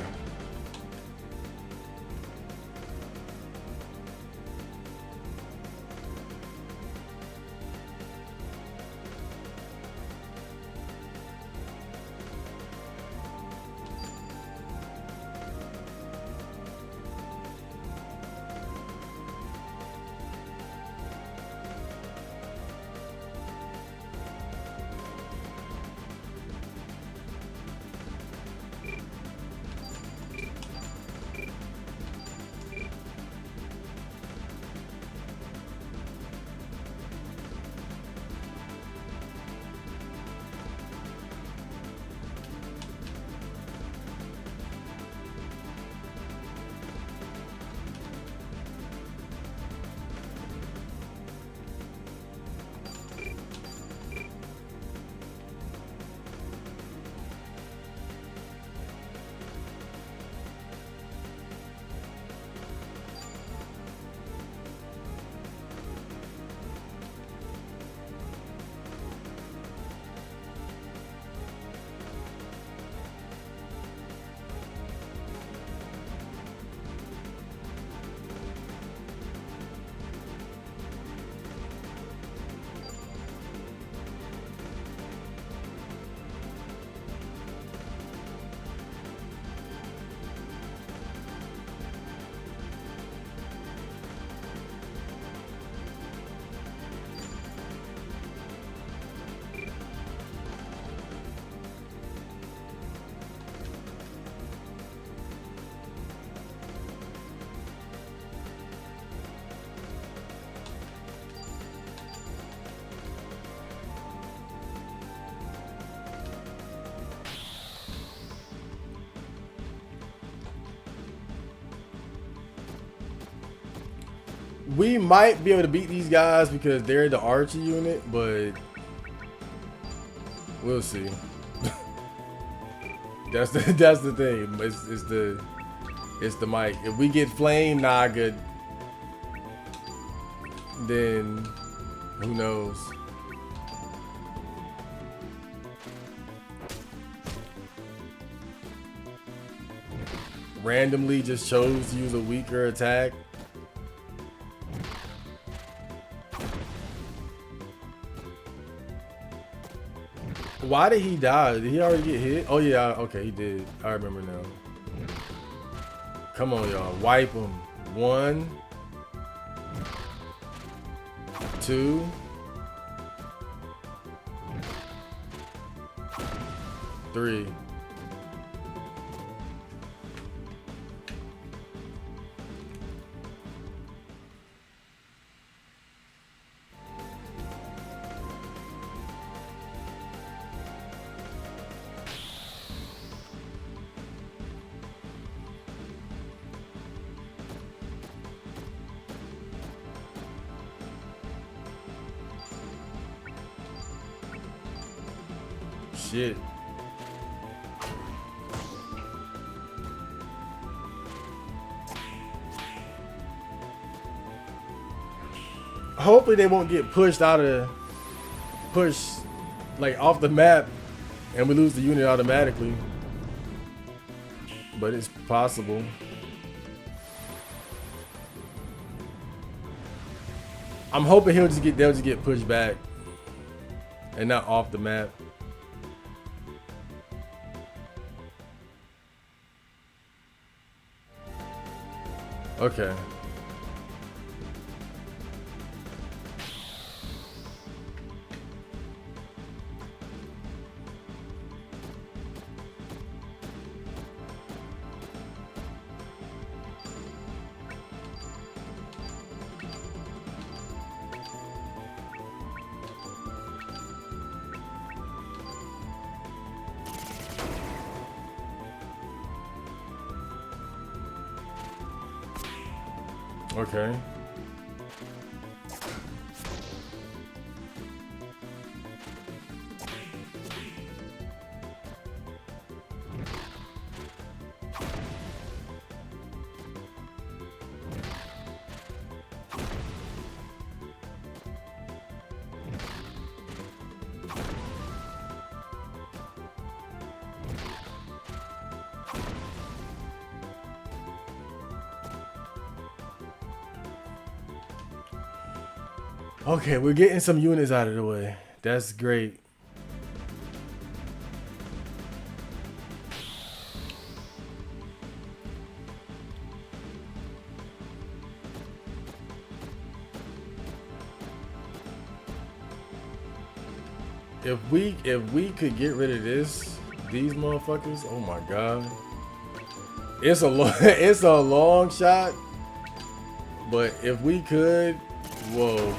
We might be able to beat these guys because they're the Archer unit, but we'll see. that's the thing. It's the mic. If we get Flame Naga, then who knows? Randomly just chose to use a weaker attack. Why did he die? Did he already get hit? Oh yeah, okay, he did. I remember now. Come on, y'all. Wipe him. 1, 2. 3. Shit. Hopefully they won't get pushed like off the map and we lose the unit automatically. But it's possible. I'm hoping they'll just get pushed back and not off the map. Okay. Okay. Okay, we're getting some units out of the way. That's great. If we could get rid of these motherfuckers, oh my god. It's a it's a long shot, but if we could, whoa.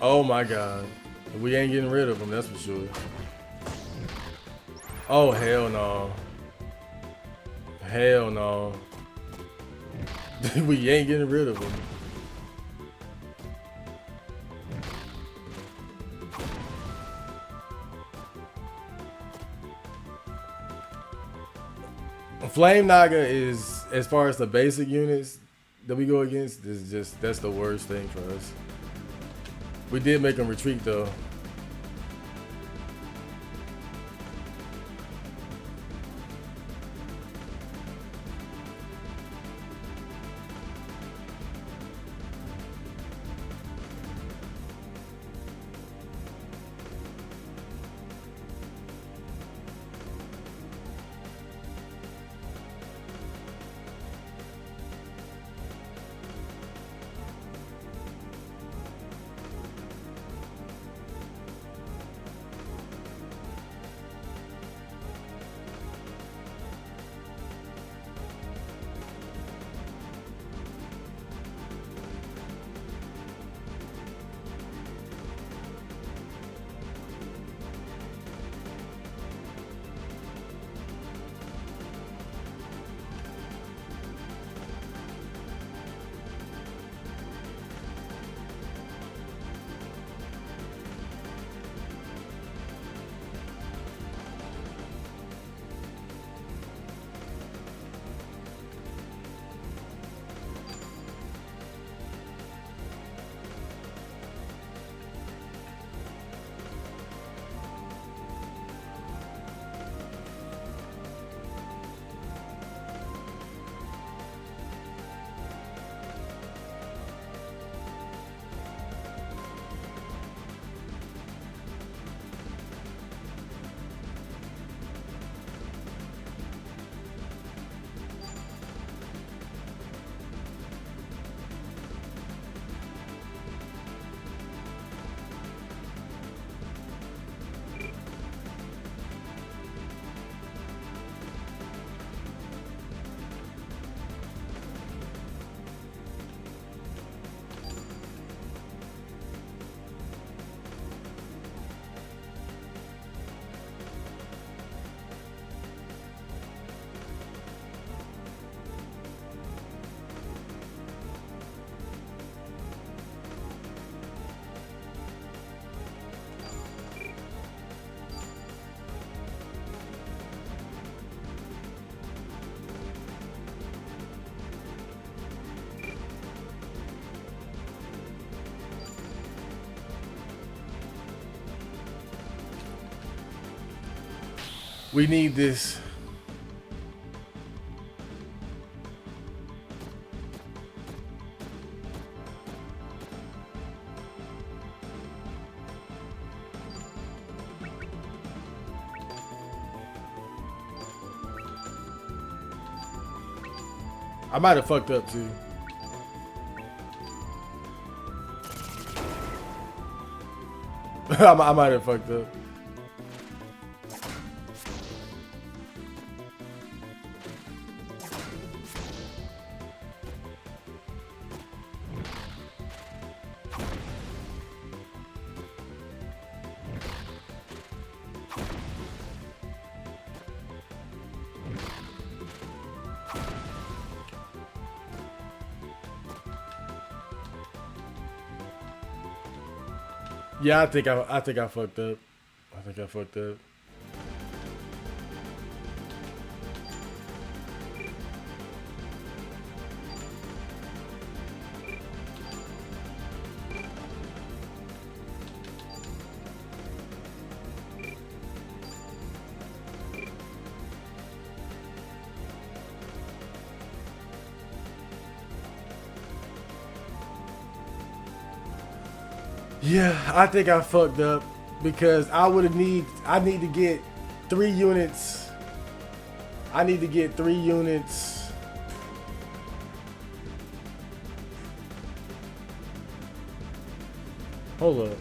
Oh my god. We ain't getting rid of them, that's for sure. Oh hell no. Hell no. We ain't getting rid of them. Flame Naga is, as far as the basic units that we go against, is just, that's the worst thing for us. We did make them retreat though. We need this. I might have fucked up too. I might have fucked up. Yeah, I think I fucked up. I think I fucked up. Yeah, I think I fucked up because I need to get 3 units. I need to get 3 units. Hold up.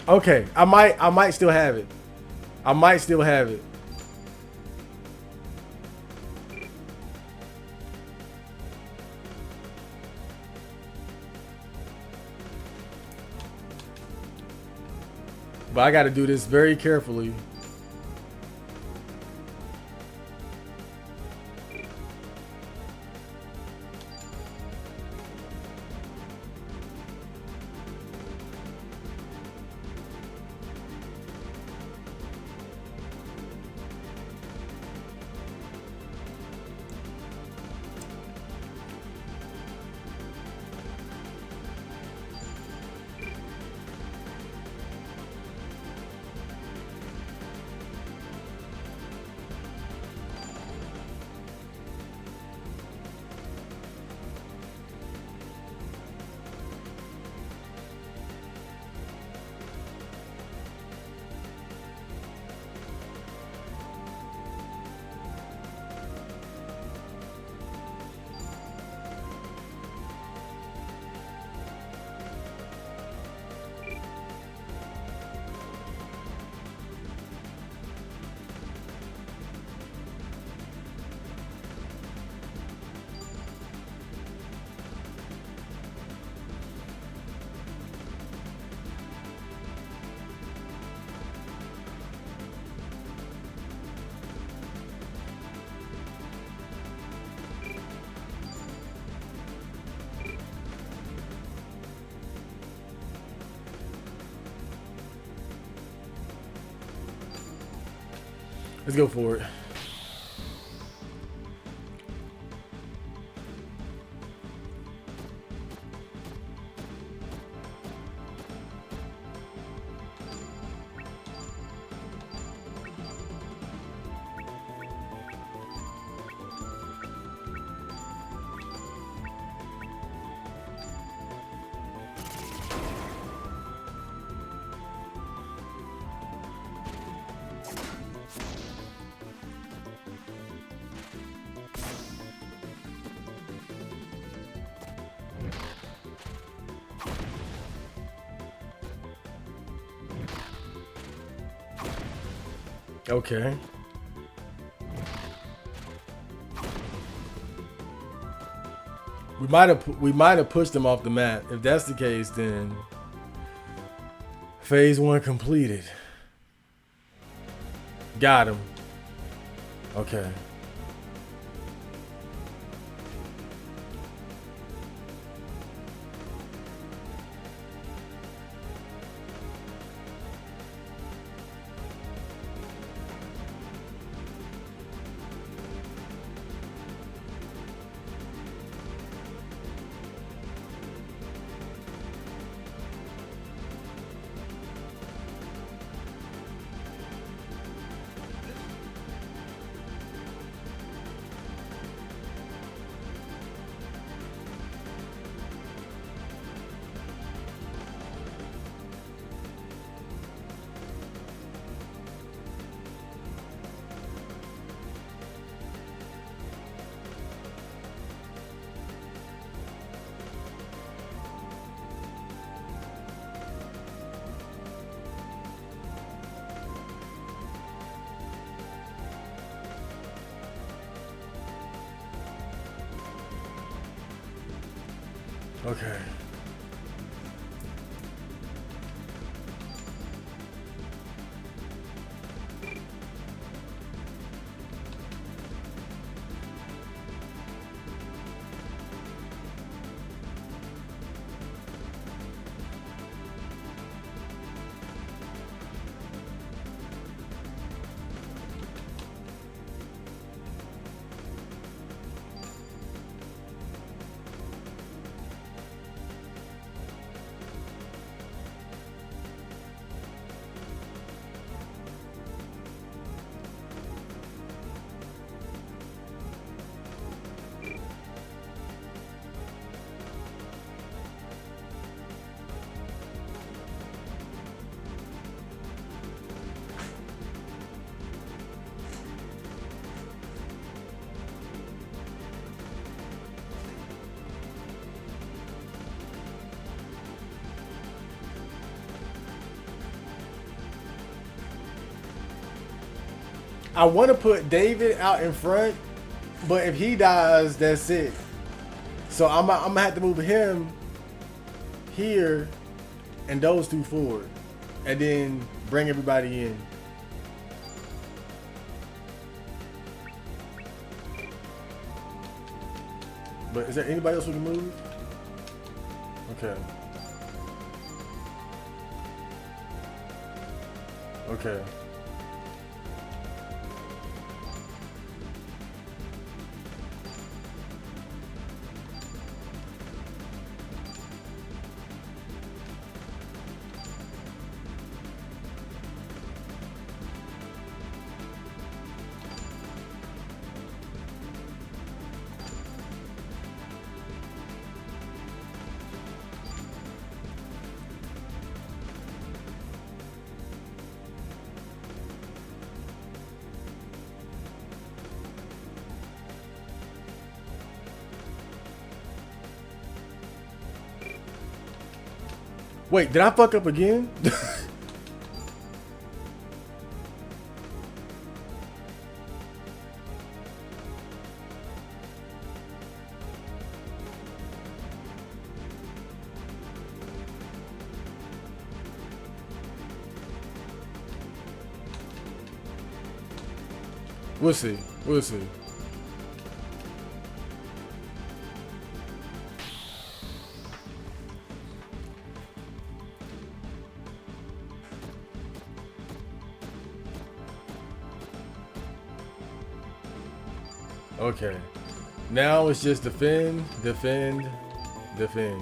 Okay, I might still have it. I might still have it. But I got to do this very carefully. Let's go for it. Okay. We might have pushed them off the map. If that's the case, then phase 1 completed. Got him. Okay. Okay. I want to put David out in front, but if he dies, that's it. So I'm gonna have to move him here and those two forward, and then bring everybody in. But is there anybody else who can move? Okay. Okay. Wait, did I fuck up again? We'll see. We'll see. Okay. Now it's just defend, defend, defend.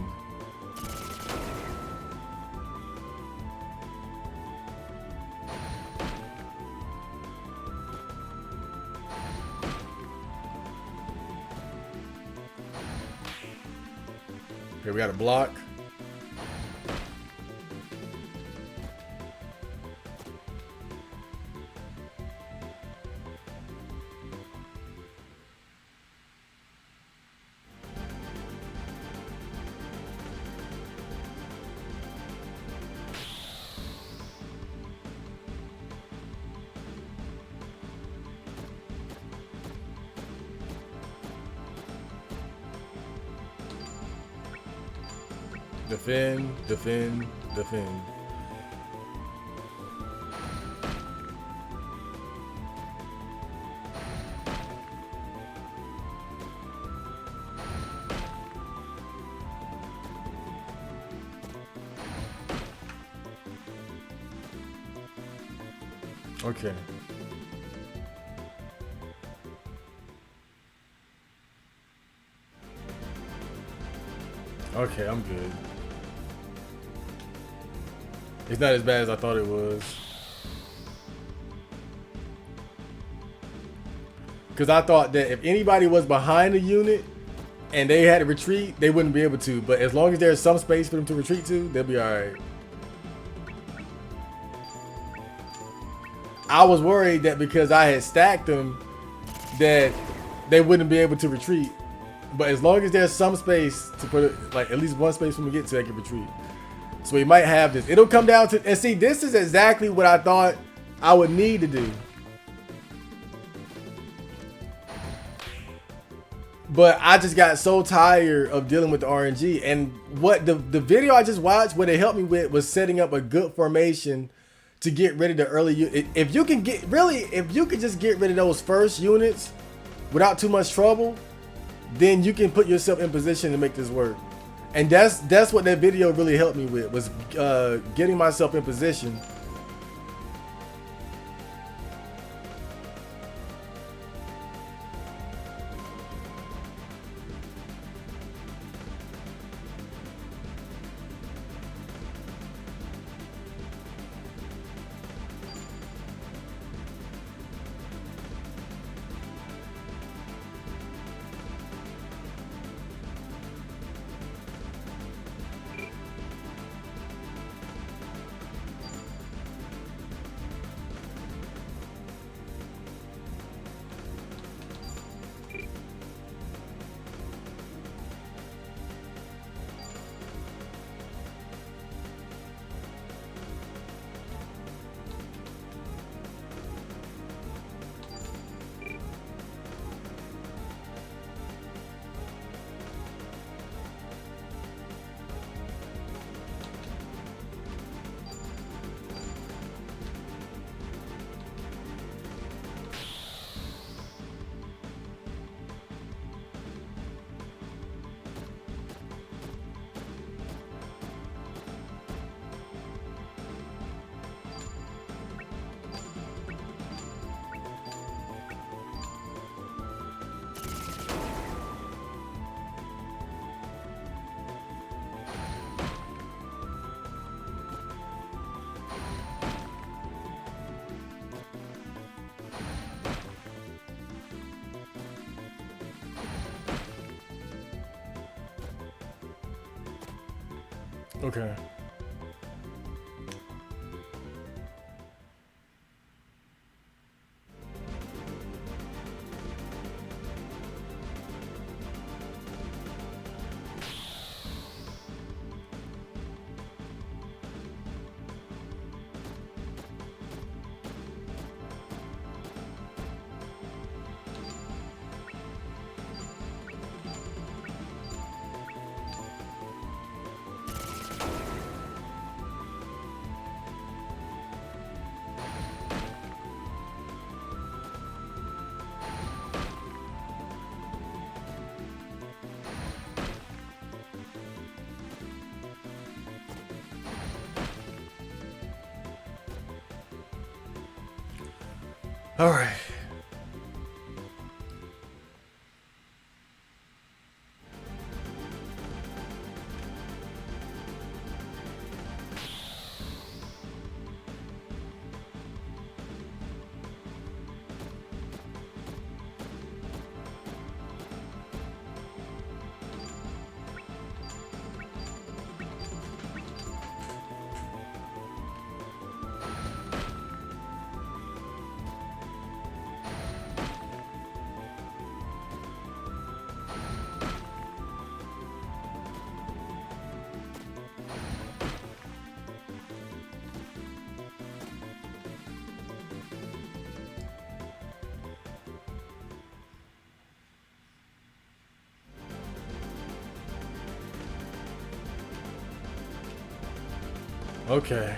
Okay, we got a block. Defend, defend, defend. Okay. Okay, I'm good. It's not as bad as I thought it was. Because I thought that if anybody was behind the unit and they had to retreat, they wouldn't be able to. But as long as there's some space for them to retreat to, they'll be alright. I was worried that because I had stacked them, that they wouldn't be able to retreat. But as long as there's some space to put it, like at least one space for them to get to, they can retreat. So we might have this. It'll come down to, and see, this is exactly what I thought I would need to do. But I just got so tired of dealing with the RNG. And what the video I just watched, what it helped me with was setting up a good formation to get rid of the early. If you can if you can just get rid of those first units without too much trouble, then you can put yourself in position to make this work. And that's what that video really helped me with, was getting myself in position. Okay. All right. Okay.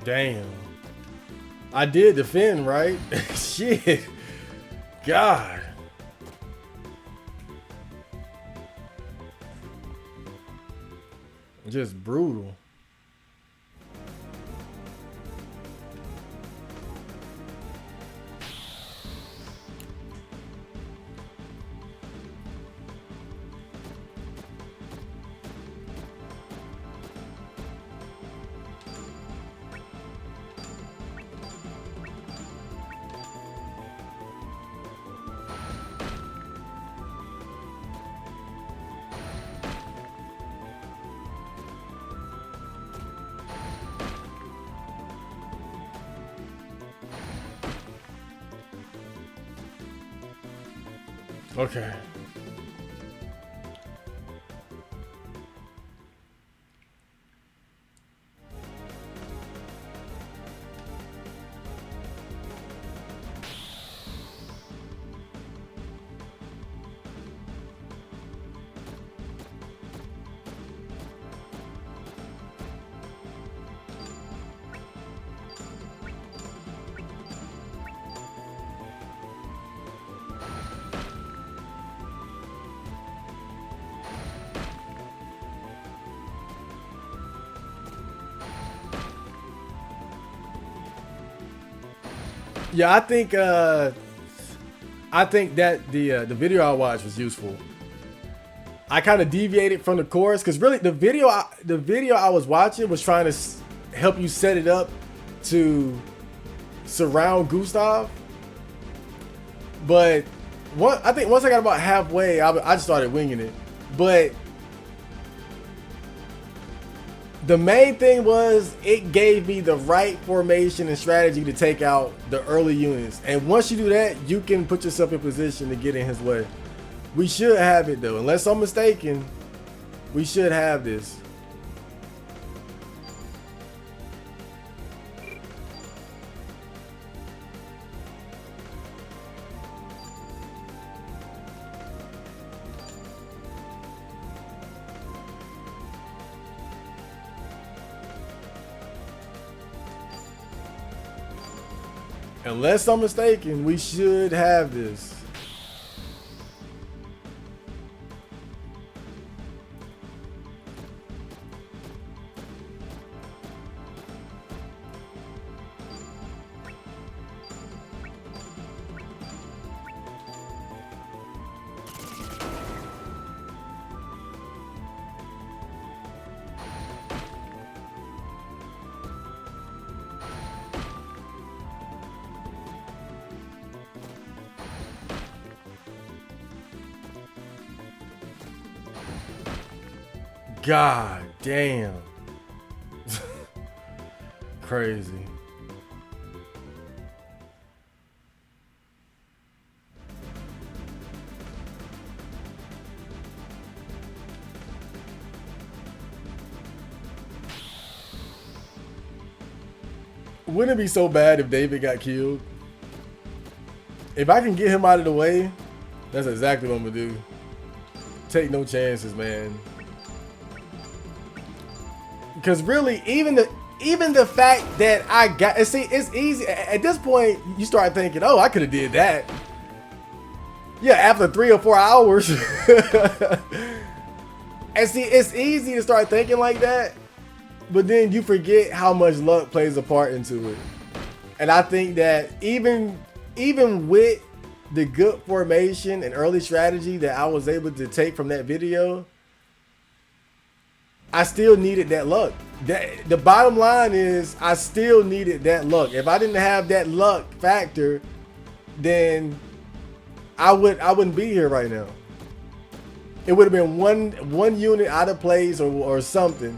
Damn. I did defend, right? Shit. God. Just brutal. Okay. Yeah, I think that the video I watched was useful. I kind of deviated from the course because really the video I was watching was trying to help you set it up to surround Gustav. But I think once I got about halfway, I just started winging it. But the main thing was it gave me the right formation and strategy to take out the early units. And once you do that, you can put yourself in position to get in his way. We should have it though. Unless I'm mistaken, we should have this. Unless I'm mistaken, we should have this. God damn. Crazy. Wouldn't it be so bad if David got killed? If I can get him out of the way, that's exactly what I'm gonna do. Take no chances, man. Because really, even the fact that I got, see, it's easy at this point. You start thinking, oh, I could have did that. Yeah, after 3 or 4 hours. And see, it's easy to start thinking like that, but then you forget how much luck plays a part into it. And I think that even with the good formation and early strategy that I was able to take from that video, I still needed that luck. The bottom line is I still needed that luck. If I didn't have that luck factor, then I wouldn't be here right now. It would have been one unit out of place or something.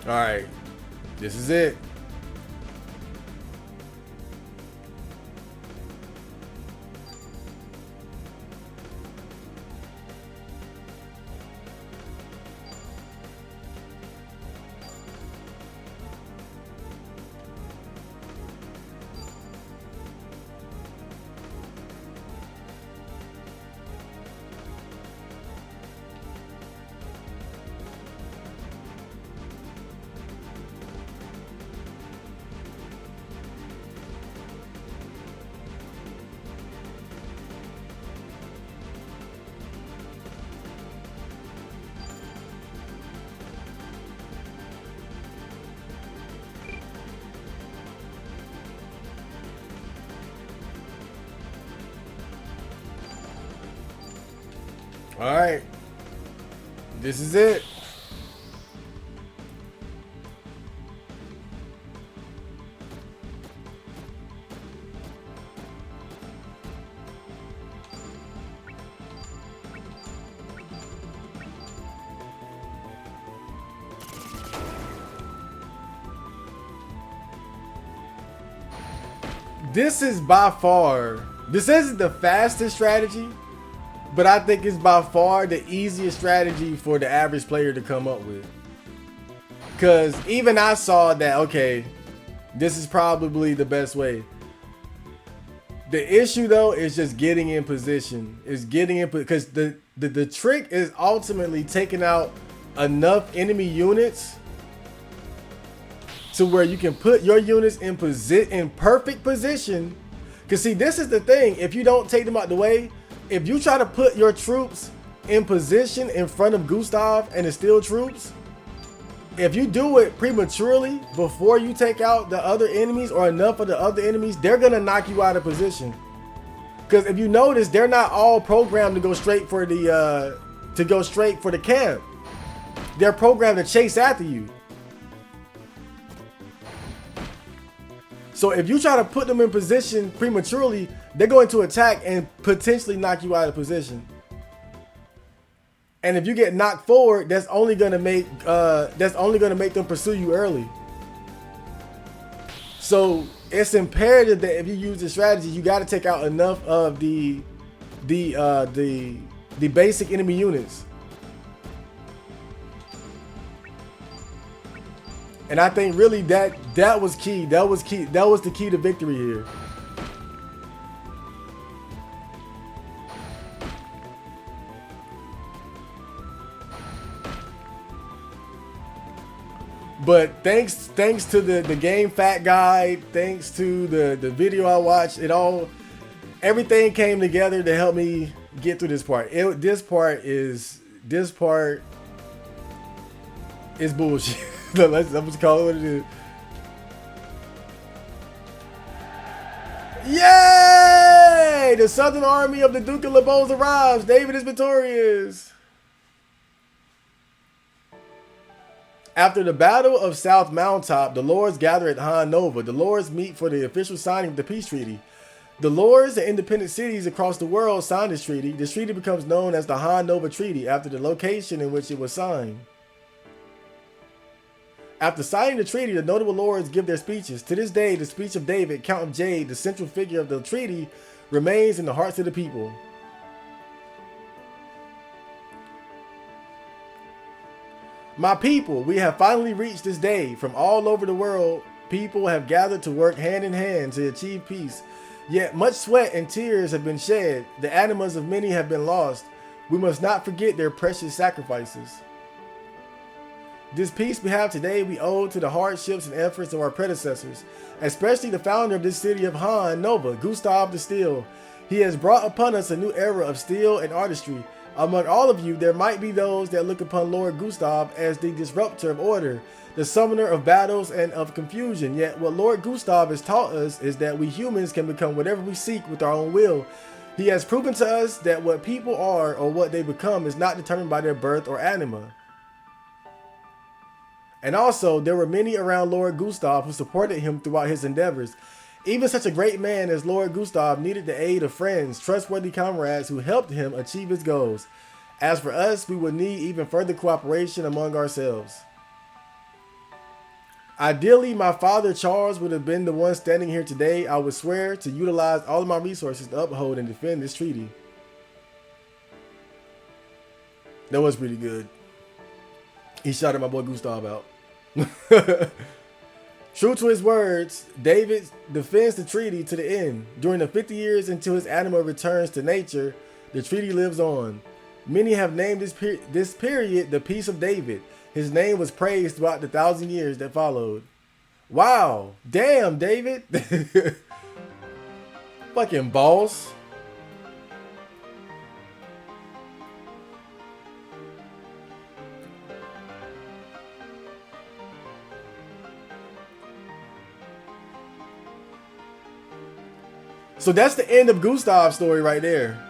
All right, this is it. All right, this is it. This is by far, this isn't the fastest strategy, but I think it's by far the easiest strategy for the average player to come up with. Because even I saw that, okay, this is probably the best way. The issue though is just getting in position. Is getting in, because the trick is ultimately taking out enough enemy units to where you can put your units in perfect position. Because see, this is the thing. If you don't take them out the way, if you try to put your troops in position in front of Gustav and the steel troops, if you do it prematurely before you take out the other enemies or enough of the other enemies, they're gonna knock you out of position. Because if you notice, they're not all programmed to go straight for the camp. They're programmed to chase after you. So if you try to put them in position prematurely, they're going to attack and potentially knock you out of position. And if you get knocked forward, that's only going to make them pursue you early. So it's imperative that if you use this strategy, you got to take out enough of the basic enemy units. And I think really that was key. That was key. That was the key to victory here. But thanks to the game fact guide, thanks to the video I watched, everything came together to help me get through this part. This part is bullshit. Let's just call it what it is. Yay! The Southern Army of the Duke of LeBeau arrives. David is victorious. After the Battle of South Moundtop, the Lords gather at Han Nova. The Lords meet for the official signing of the peace treaty. The Lords and independent cities across the world sign this treaty. This treaty becomes known as the Han Nova Treaty after the location in which it was signed. After signing the treaty, the notable lords give their speeches. To this day, the speech of David, Count of Jade, the central figure of the treaty, remains in the hearts of the people. My people, we have finally reached this day. From all over the world, people have gathered to work hand in hand to achieve peace. Yet much sweat and tears have been shed. The animals of many have been lost. We must not forget their precious sacrifices. This peace we have today we owe to the hardships and efforts of our predecessors, especially the founder of this city of Han Nova, Gustav the Steel. He has brought upon us a new era of steel and artistry. Among all of you, there might be those that look upon Lord Gustav as the disruptor of order, the summoner of battles and of confusion. Yet what Lord Gustav has taught us is that we humans can become whatever we seek with our own will. He has proven to us that what people are or what they become is not determined by their birth or anima. And also, there were many around Lord Gustav who supported him throughout his endeavors. Even such a great man as Lord Gustav needed the aid of friends, trustworthy comrades who helped him achieve his goals. As for us, we would need even further cooperation among ourselves. Ideally, my father Charles would have been the one standing here today. I would swear to utilize all of my resources to uphold and defend this treaty. That was pretty good. He shouted my boy Gustav out. True to his words, David defends the treaty to the end. During the 50 years until his animal returns to nature, the treaty lives on. Many have named this period the Peace of David. His name was praised throughout the 1,000 years that followed. Wow. Damn, David. Fucking boss. So that's the end of Gustav's story right there.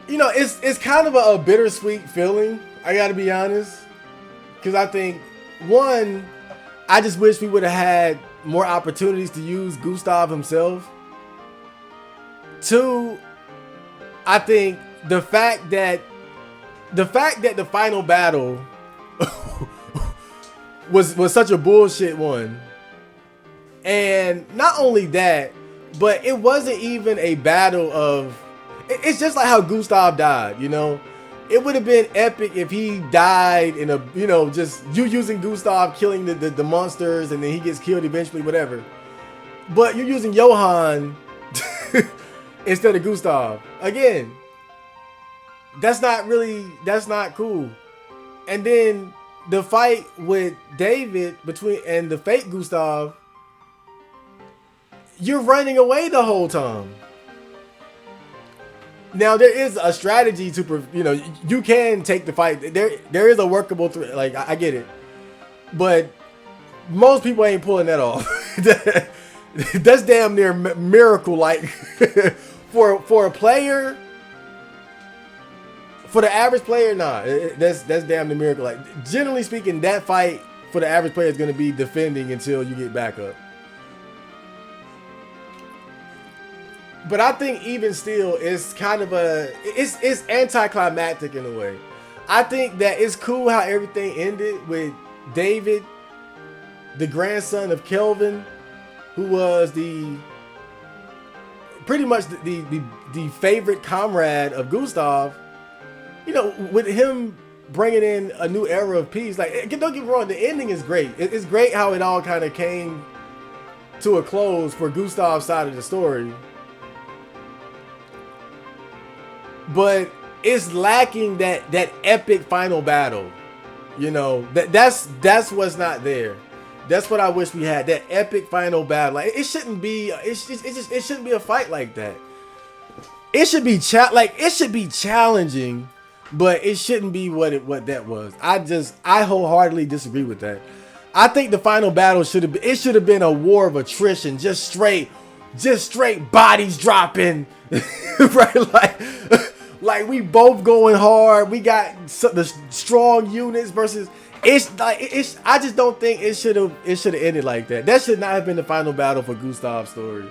You know, it's kind of a bittersweet feeling, I gotta be honest. Because I think, one, I just wish we would have had more opportunities to use Gustav himself. Two, I think the fact that the final battle was such a bullshit one. And not only that, but it wasn't even a battle of... It's just like how Gustav died, you know? It would have been epic if he died in a, you know, just you using Gustav killing the monsters and then he gets killed eventually, whatever. But you're using Johann instead of Gustav. Again, that's not cool. And then the fight with David and the fake Gustav, you're running away the whole time. Now there is a strategy to, you know, you can take the fight. There is a workable like I get it, but most people ain't pulling that off. That's damn near miracle like for a player. For the average player, nah, that's damn near miracle. Like generally speaking, that fight for the average player is going to be defending until you get back up. But I think even still, it's kind of it's anticlimactic in a way. I think that it's cool how everything ended with David, the grandson of Kelvin, who was pretty much the favorite comrade of Gustav. You know, with him bringing in a new era of peace. Like, don't get me wrong, the ending is great. It's great how it all kind of came to a close for Gustav's side of the story. But it's lacking that epic final battle. You know, that's what's not there. That's what I wish we had. That epic final battle. Like it shouldn't be. It shouldn't be a fight like that. It should be it should be challenging, but it shouldn't be what that was. I wholeheartedly disagree with that. I think the final battle should have been a war of attrition, just straight bodies dropping, right? Like we both going hard. We got the strong units versus. I just don't think it should have ended like that. That should not have been the final battle for Gustav's story.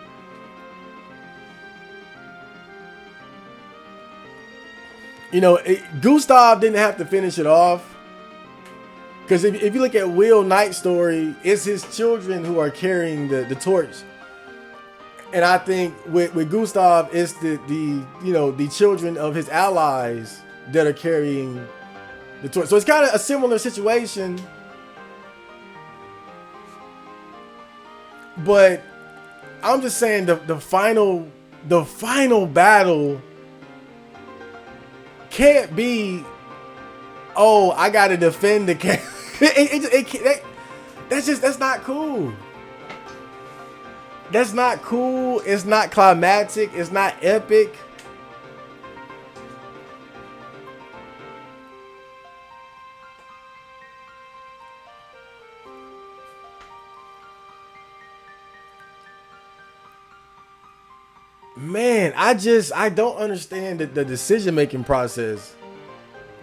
You know, Gustav didn't have to finish it off. Because if you look at Will Knight's story, it's his children who are carrying the torch. And I think with Gustav, it's the children of his allies that are carrying the torch. So it's kind of a similar situation. But I'm just saying the final battle can't be, oh, I gotta defend the camp. That's not cool. That's not cool. It's not climactic. It's not epic. Man, I don't understand the decision-making process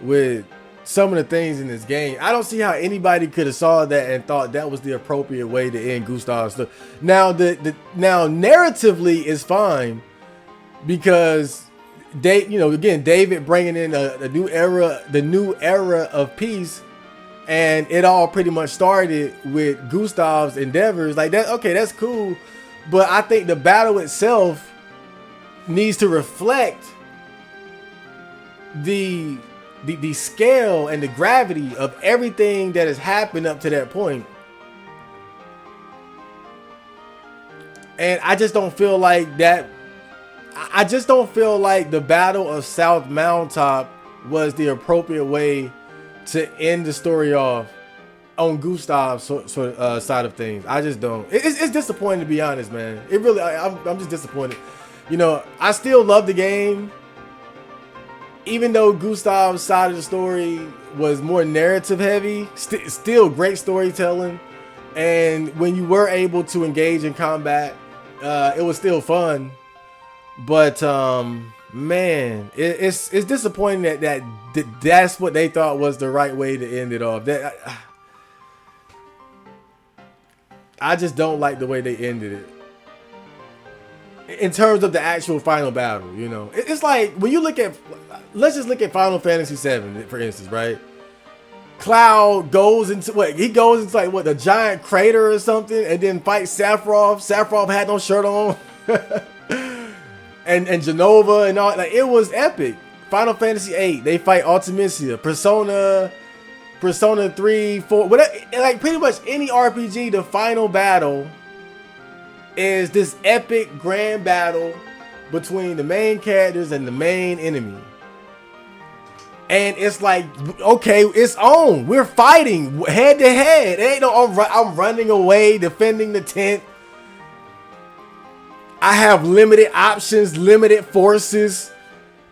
with some of the things in this game. I don't see how anybody could have saw that and thought that was the appropriate way to end Gustav's story. Now, now narratively is fine because again, David bringing in a new era, the new era of peace, and it all pretty much started with Gustav's endeavors. Like that, okay, that's cool, but I think the battle itself needs to reflect the scale and the gravity of everything that has happened up to that point. And I just don't feel like that. I just don't feel like the Battle of South Moundtop was the appropriate way to end the story off on Gustav's side of things. I just don't. It's disappointing, to be honest, man. It really. I'm just disappointed. I still love the game, even though Gustav's side of the story was more narrative heavy. Still great storytelling, and when you were able to engage in combat, it was still fun. But man, it's disappointing that's what they thought was the right way to end it off. I just don't like the way they ended it in terms of the actual final battle. It's like when you look at, let's just look at Final Fantasy VII for instance, right? Cloud goes into the giant crater or something, and then fights Sephiroth. Sephiroth had no shirt on. and Genova and all, like, it was epic. Final Fantasy VIII, they fight Ultimisia, Persona 3, 4, whatever. Like pretty much any RPG, the final battle is this epic grand battle between the main characters and the main enemy. And it's like, okay, it's on. We're fighting head to head. It ain't no I'm running away, defending the tent. I have limited options, limited forces.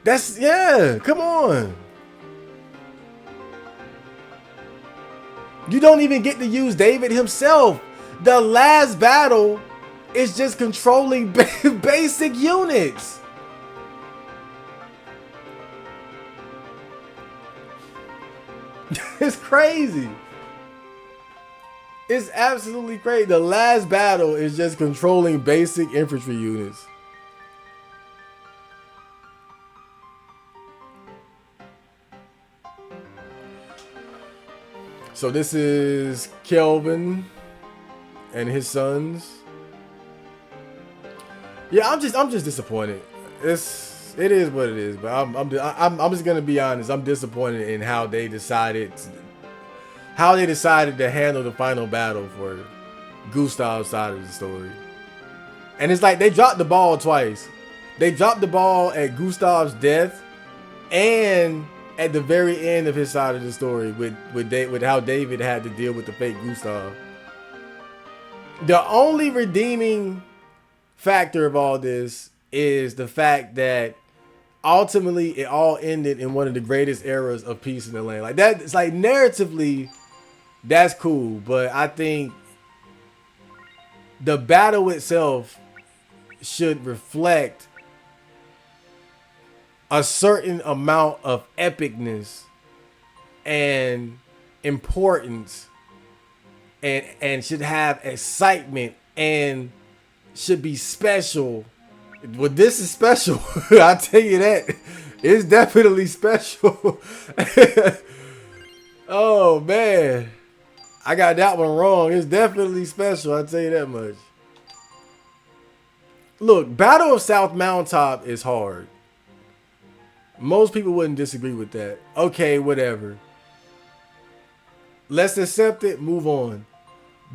Come on. You don't even get to use David himself. The last battle is just controlling basic units. It's crazy. It's absolutely crazy. The last battle is just controlling basic infantry units. So this is Kelvin and his sons. Yeah, I'm just disappointed. It is what it is, but I'm just gonna be honest. I'm disappointed in how they decided to handle the final battle for Gustav's side of the story. And it's like they dropped the ball twice. They dropped the ball at Gustav's death and at the very end of his side of the story with how David had to deal with the fake Gustav. The only redeeming factor of all this is the fact that ultimately it all ended in one of the greatest eras of peace in the land. Like that, it's like narratively, that's cool, but I think the battle itself should reflect a certain amount of epicness and importance, and should have excitement and should be special. Well, this is special. I'll tell you that. It's definitely special. Oh man, I got that one wrong. It's definitely special, I'll tell you that much. Look, Battle of South Moundtop is hard. Most people wouldn't disagree with that. Okay, whatever. Let's accept it, move on.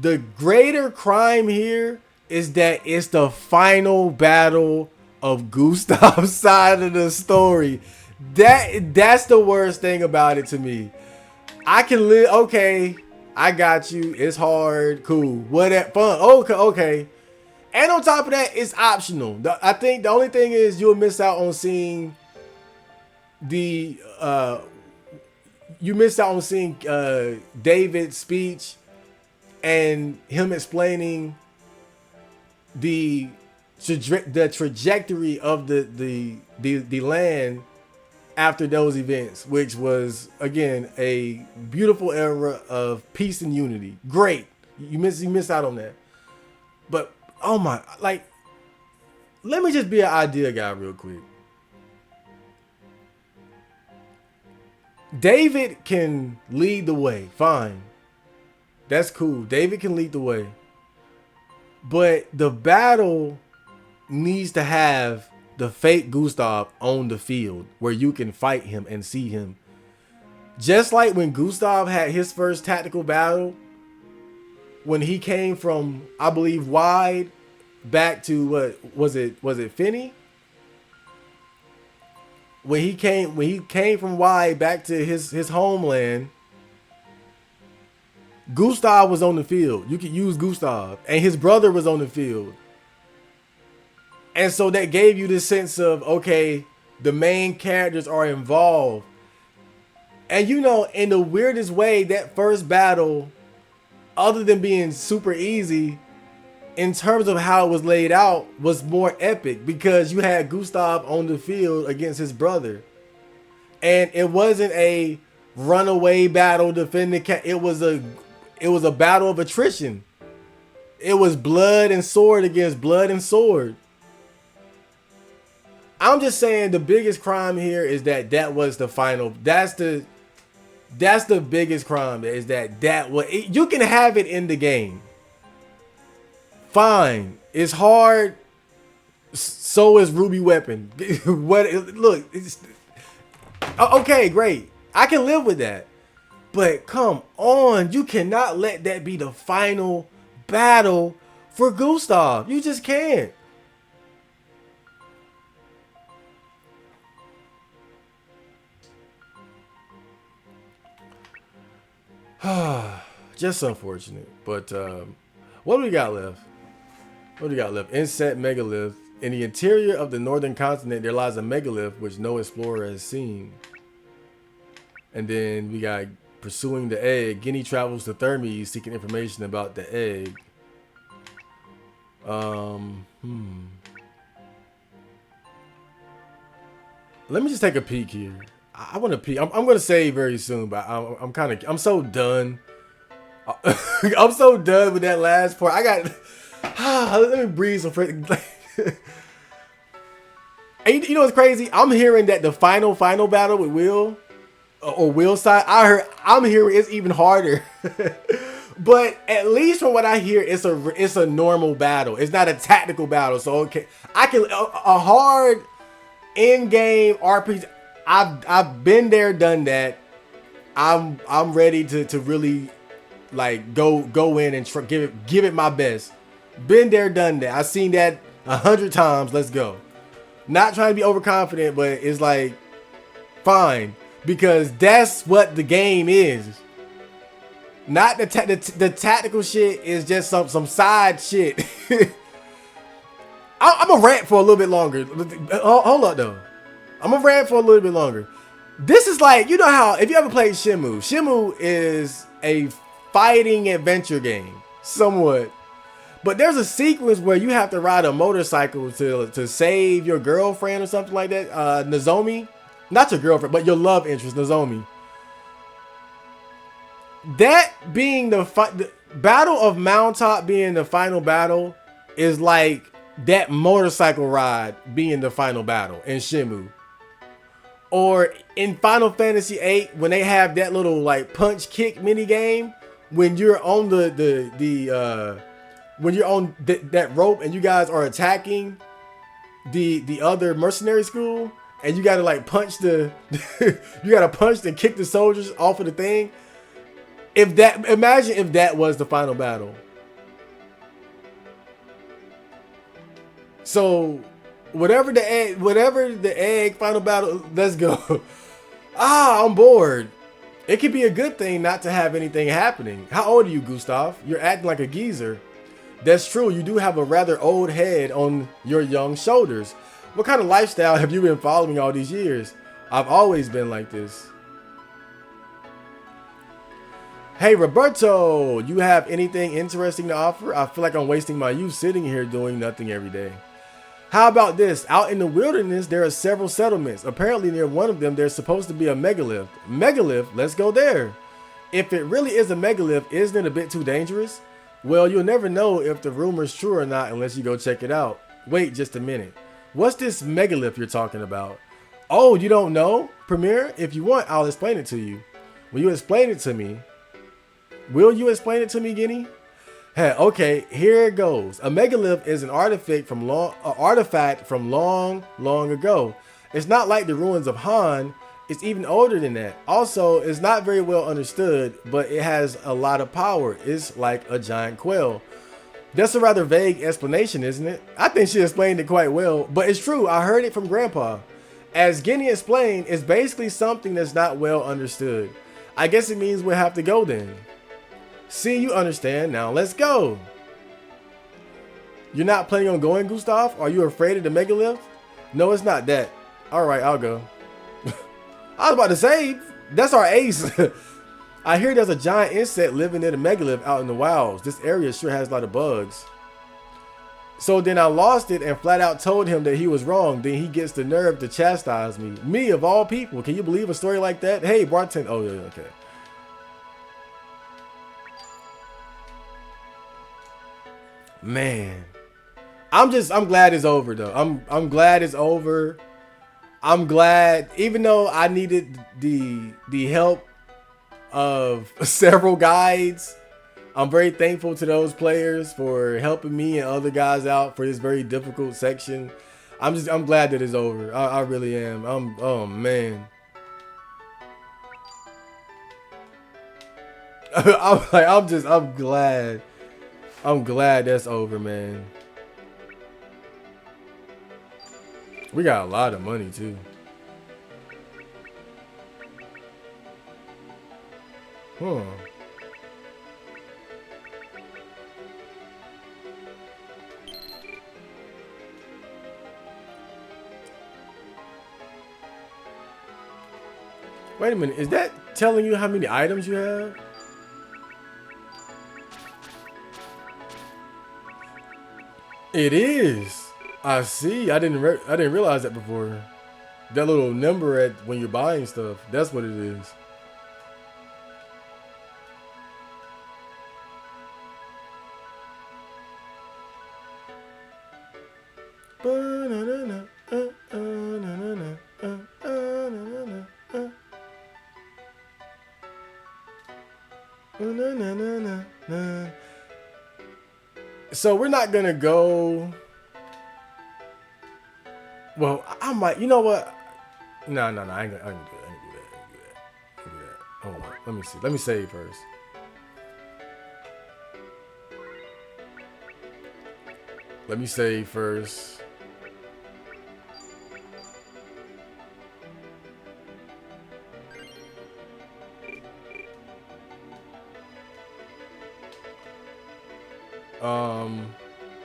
The greater crime here is that it's the final battle of Gustav's side of the story. That's the worst thing about it to me. I can live, okay, I got you. It's hard, cool, whatever, fun, okay. And on top of that, it's optional. I think the only thing is you'll miss out on seeing David's speech and him explaining the trajectory of the land after those events, which was again a beautiful era of peace and unity. Great, you miss out on that. But oh my, like, let me just be an idea guy real quick. David can lead the way. Fine. That's cool. David can lead the way. But the battle needs to have the fake Gustav on the field where you can fight him and see him. Just like when Gustav had his first tactical battle, when he came from, I believe, wide back to what was it? Was it Finney? When he came from wide back to his homeland, Gustav was on the field. You could use Gustav, and his brother was on the field. And so that gave you this sense of, okay, the main characters are involved. And you know, in the weirdest way, that first battle, other than being super easy, in terms of how it was laid out, was more epic because you had Gustav on the field against his brother. And it wasn't a runaway battle defending it was a battle of attrition. It was blood and sword against blood and sword. I'm just saying the biggest crime here is that was the final. That's the biggest crime, is that was, you can have it in the game. Fine. It's hard. So is Ruby Weapon. Look, okay, great. I can live with that. But come on, you cannot let that be the final battle for Gustav. You just can't. Just unfortunate. But what do we got left? What do we got left? Inset megalith. In the interior of the northern continent, there lies a megalith which no explorer has seen. And then we got pursuing the egg. Guinea travels to Thermes seeking information about the egg. Let me just take a peek here. I want to peek. I'm going to save very soon, but I'm so done. I'm so done with that last part. I got. Let me breathe some freaking. And you know what's crazy? I'm hearing that the final battle with Will or Will's side, I'm hearing it's even harder. But at least from what I hear, it's a normal battle. It's not a tactical battle. So okay, I can a hard in-game RPG. I've been there, done that. I'm ready to really like go in and give it my best. Been there, done that. I've seen that 100 times. Let's go. Not trying to be overconfident, but it's like fine, because that's what the game is. Not the tactical shit is just some side shit. I'm gonna rant for a little bit longer. Hold up though. I'm gonna rant for a little bit longer. This is like, you know how, if you ever played Shenmue is a fighting adventure game, somewhat. But there's a sequence where you have to ride a motorcycle to save your girlfriend or something like that. Nozomi. Not your girlfriend, but your love interest, Nozomi. That being the Battle of Moundtop being the final battle is like that motorcycle ride being the final battle in Shenmue. Or in Final Fantasy VIII, when they have that little like punch kick mini game, when you're on when you're on that rope and you guys are attacking the other mercenary school, and you gotta like punch you gotta punch and kick the soldiers off of the thing. Imagine if that was the final battle. So whatever the egg final battle, let's go. I'm bored. It could be a good thing not to have anything happening. How old are you, Gustav? You're acting like a geezer. That's true. You do have a rather old head on your young shoulders. What kind of lifestyle have you been following all these years? I've always been like this. Hey, Roberto, you have anything interesting to offer? I feel like I'm wasting my youth sitting here doing nothing every day. How about this? Out in the wilderness, there are several settlements. Apparently near one of them, there's supposed to be a megalith. Megalith? Let's go there. If it really is a megalith, isn't it a bit too dangerous? Well, you'll never know if the rumor's true or not unless you go check it out. Wait just a minute. What's this megalith you're talking about? Oh, you don't know? Premiere? If you want, I'll explain it to you. Will you explain it to me? Will you explain it to me, Guinea? Hey, okay, here it goes. A megalith is an artifact from long, long ago. It's not like the ruins of Han. It's even older than that. Also, it's not very well understood, but it has a lot of power. It's like a giant quail. That's a rather vague explanation, isn't it? I think she explained it quite well, but it's true. I heard it from Grandpa. As Guinea explained, it's basically something that's not well understood. I guess it means we'll have to go then. See, you understand. Now let's go. You're not planning on going, Gustav? Are you afraid of the megalith? No, it's not that. All right, I'll go. I was about to say, that's our ace. I hear there's a giant insect living near the megalith out in the wilds. This area sure has a lot of bugs. So then I lost it and flat out told him that he was wrong. Then he gets the nerve to chastise me. Me, of all people. Can you believe a story like that? Hey, bartender. Oh, yeah, okay. Man. I'm glad it's over, though. I'm glad it's over. I'm glad, even though I needed the help of several guides, I'm very thankful to those players for helping me and other guys out for this very difficult section. I'm glad that it's over. I really am. Oh man. I'm glad. I'm glad that's over, man. We got a lot of money too. Huh. Wait a minute, is that telling you how many items you have? It is. I see. I didn't realize that before. That little number at when you're buying stuff. That's what it is. So we're not gonna go. Well, I might. You know what? No. I ain't gonna do that. I ain't gonna do that. Hold on. Let me see. Let me save first. Let me save first.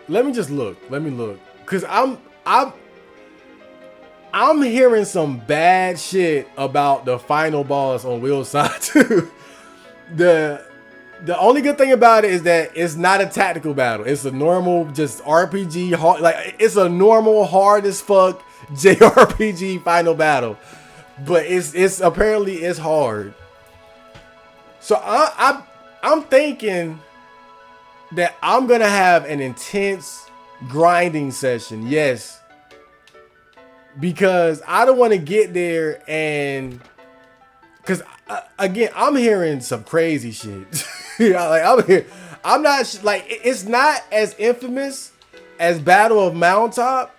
Let me just look. Let me look. Cause I'm hearing some bad shit about the final boss on Will's side too. The only good thing about it is that it's not a tactical battle. It's a normal just RPG hard, like it's a normal hard as fuck JRPG final battle. But it's apparently it's hard. So I'm thinking that I'm gonna have an intense grinding session. Yes. Because I don't want to get there and because again, I'm hearing some crazy shit. I'm not like it's not as infamous as Battle of Moundtop,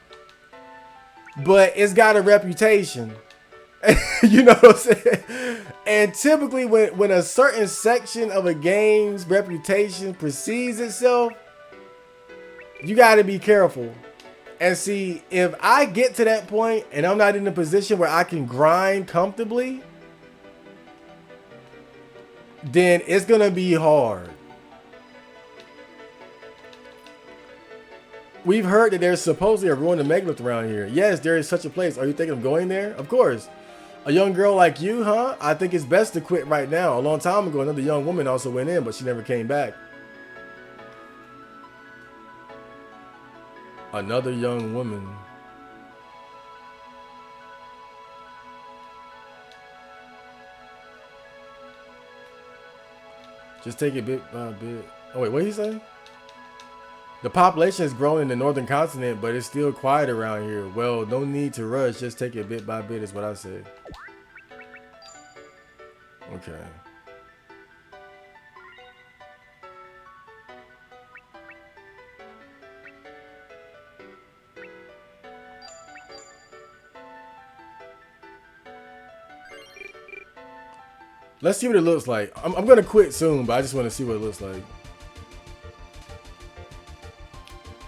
but it's got a reputation. You know what I'm saying? And typically when a certain section of a game's reputation precedes itself, you got to be careful. And see, if I get to that point and I'm not in a position where I can grind comfortably, then it's going to be hard. We've heard that there's supposedly a ruin of megalith around here. Yes, there is such a place. Are you thinking of going there? Of course. A young girl like you, huh? I think it's best to quit right now. A long time ago, another young woman also went in, but she never came back. Another young woman. Just take it bit by bit. Oh wait, what did he say? The population has grown in the northern continent, but it's still quiet around here. Well, no need to rush. Just take it bit by bit is what I said. Okay. Let's see what it looks like. I'm going to quit soon, but I just want to see what it looks like.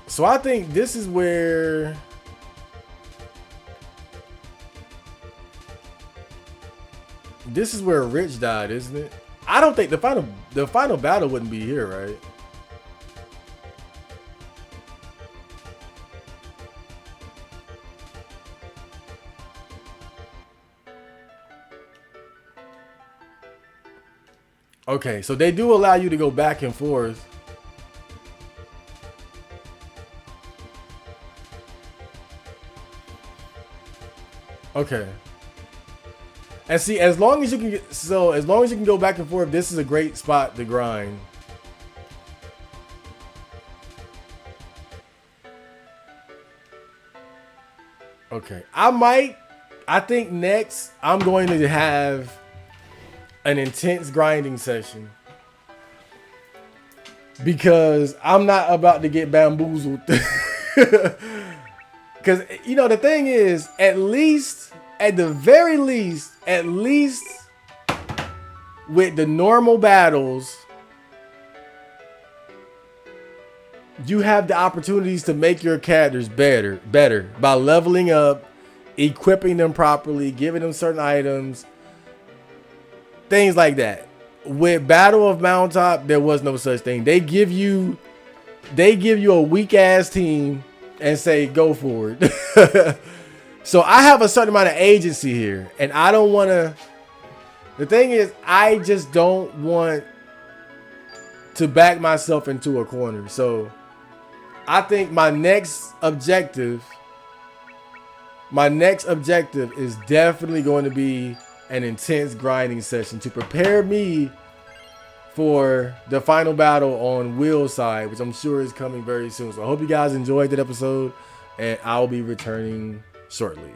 So I think this is where... This is where Rich died, isn't it? I don't think the final battle wouldn't be here, right? Okay, so they do allow you to go back and forth. Okay. And see, as long as you can go back and forth, this is a great spot to grind. Okay. I think next I'm going to have an intense grinding session. Because I'm not about to get bamboozled. Because, you know, the thing is, at the very least, with the normal battles, you have the opportunities to make your characters better by leveling up, equipping them properly, giving them certain items, things like that. With Battle of Moundtop, there was no such thing. They give you a weak ass team and say go for it. So I have a certain amount of agency here, and I don't want to. The thing is, I just don't want to back myself into a corner. So I think my next objective is definitely going to be an intense grinding session to prepare me for the final battle on Will's side, which I'm sure is coming very soon. So I hope you guys enjoyed that episode, and I'll be returning shortly.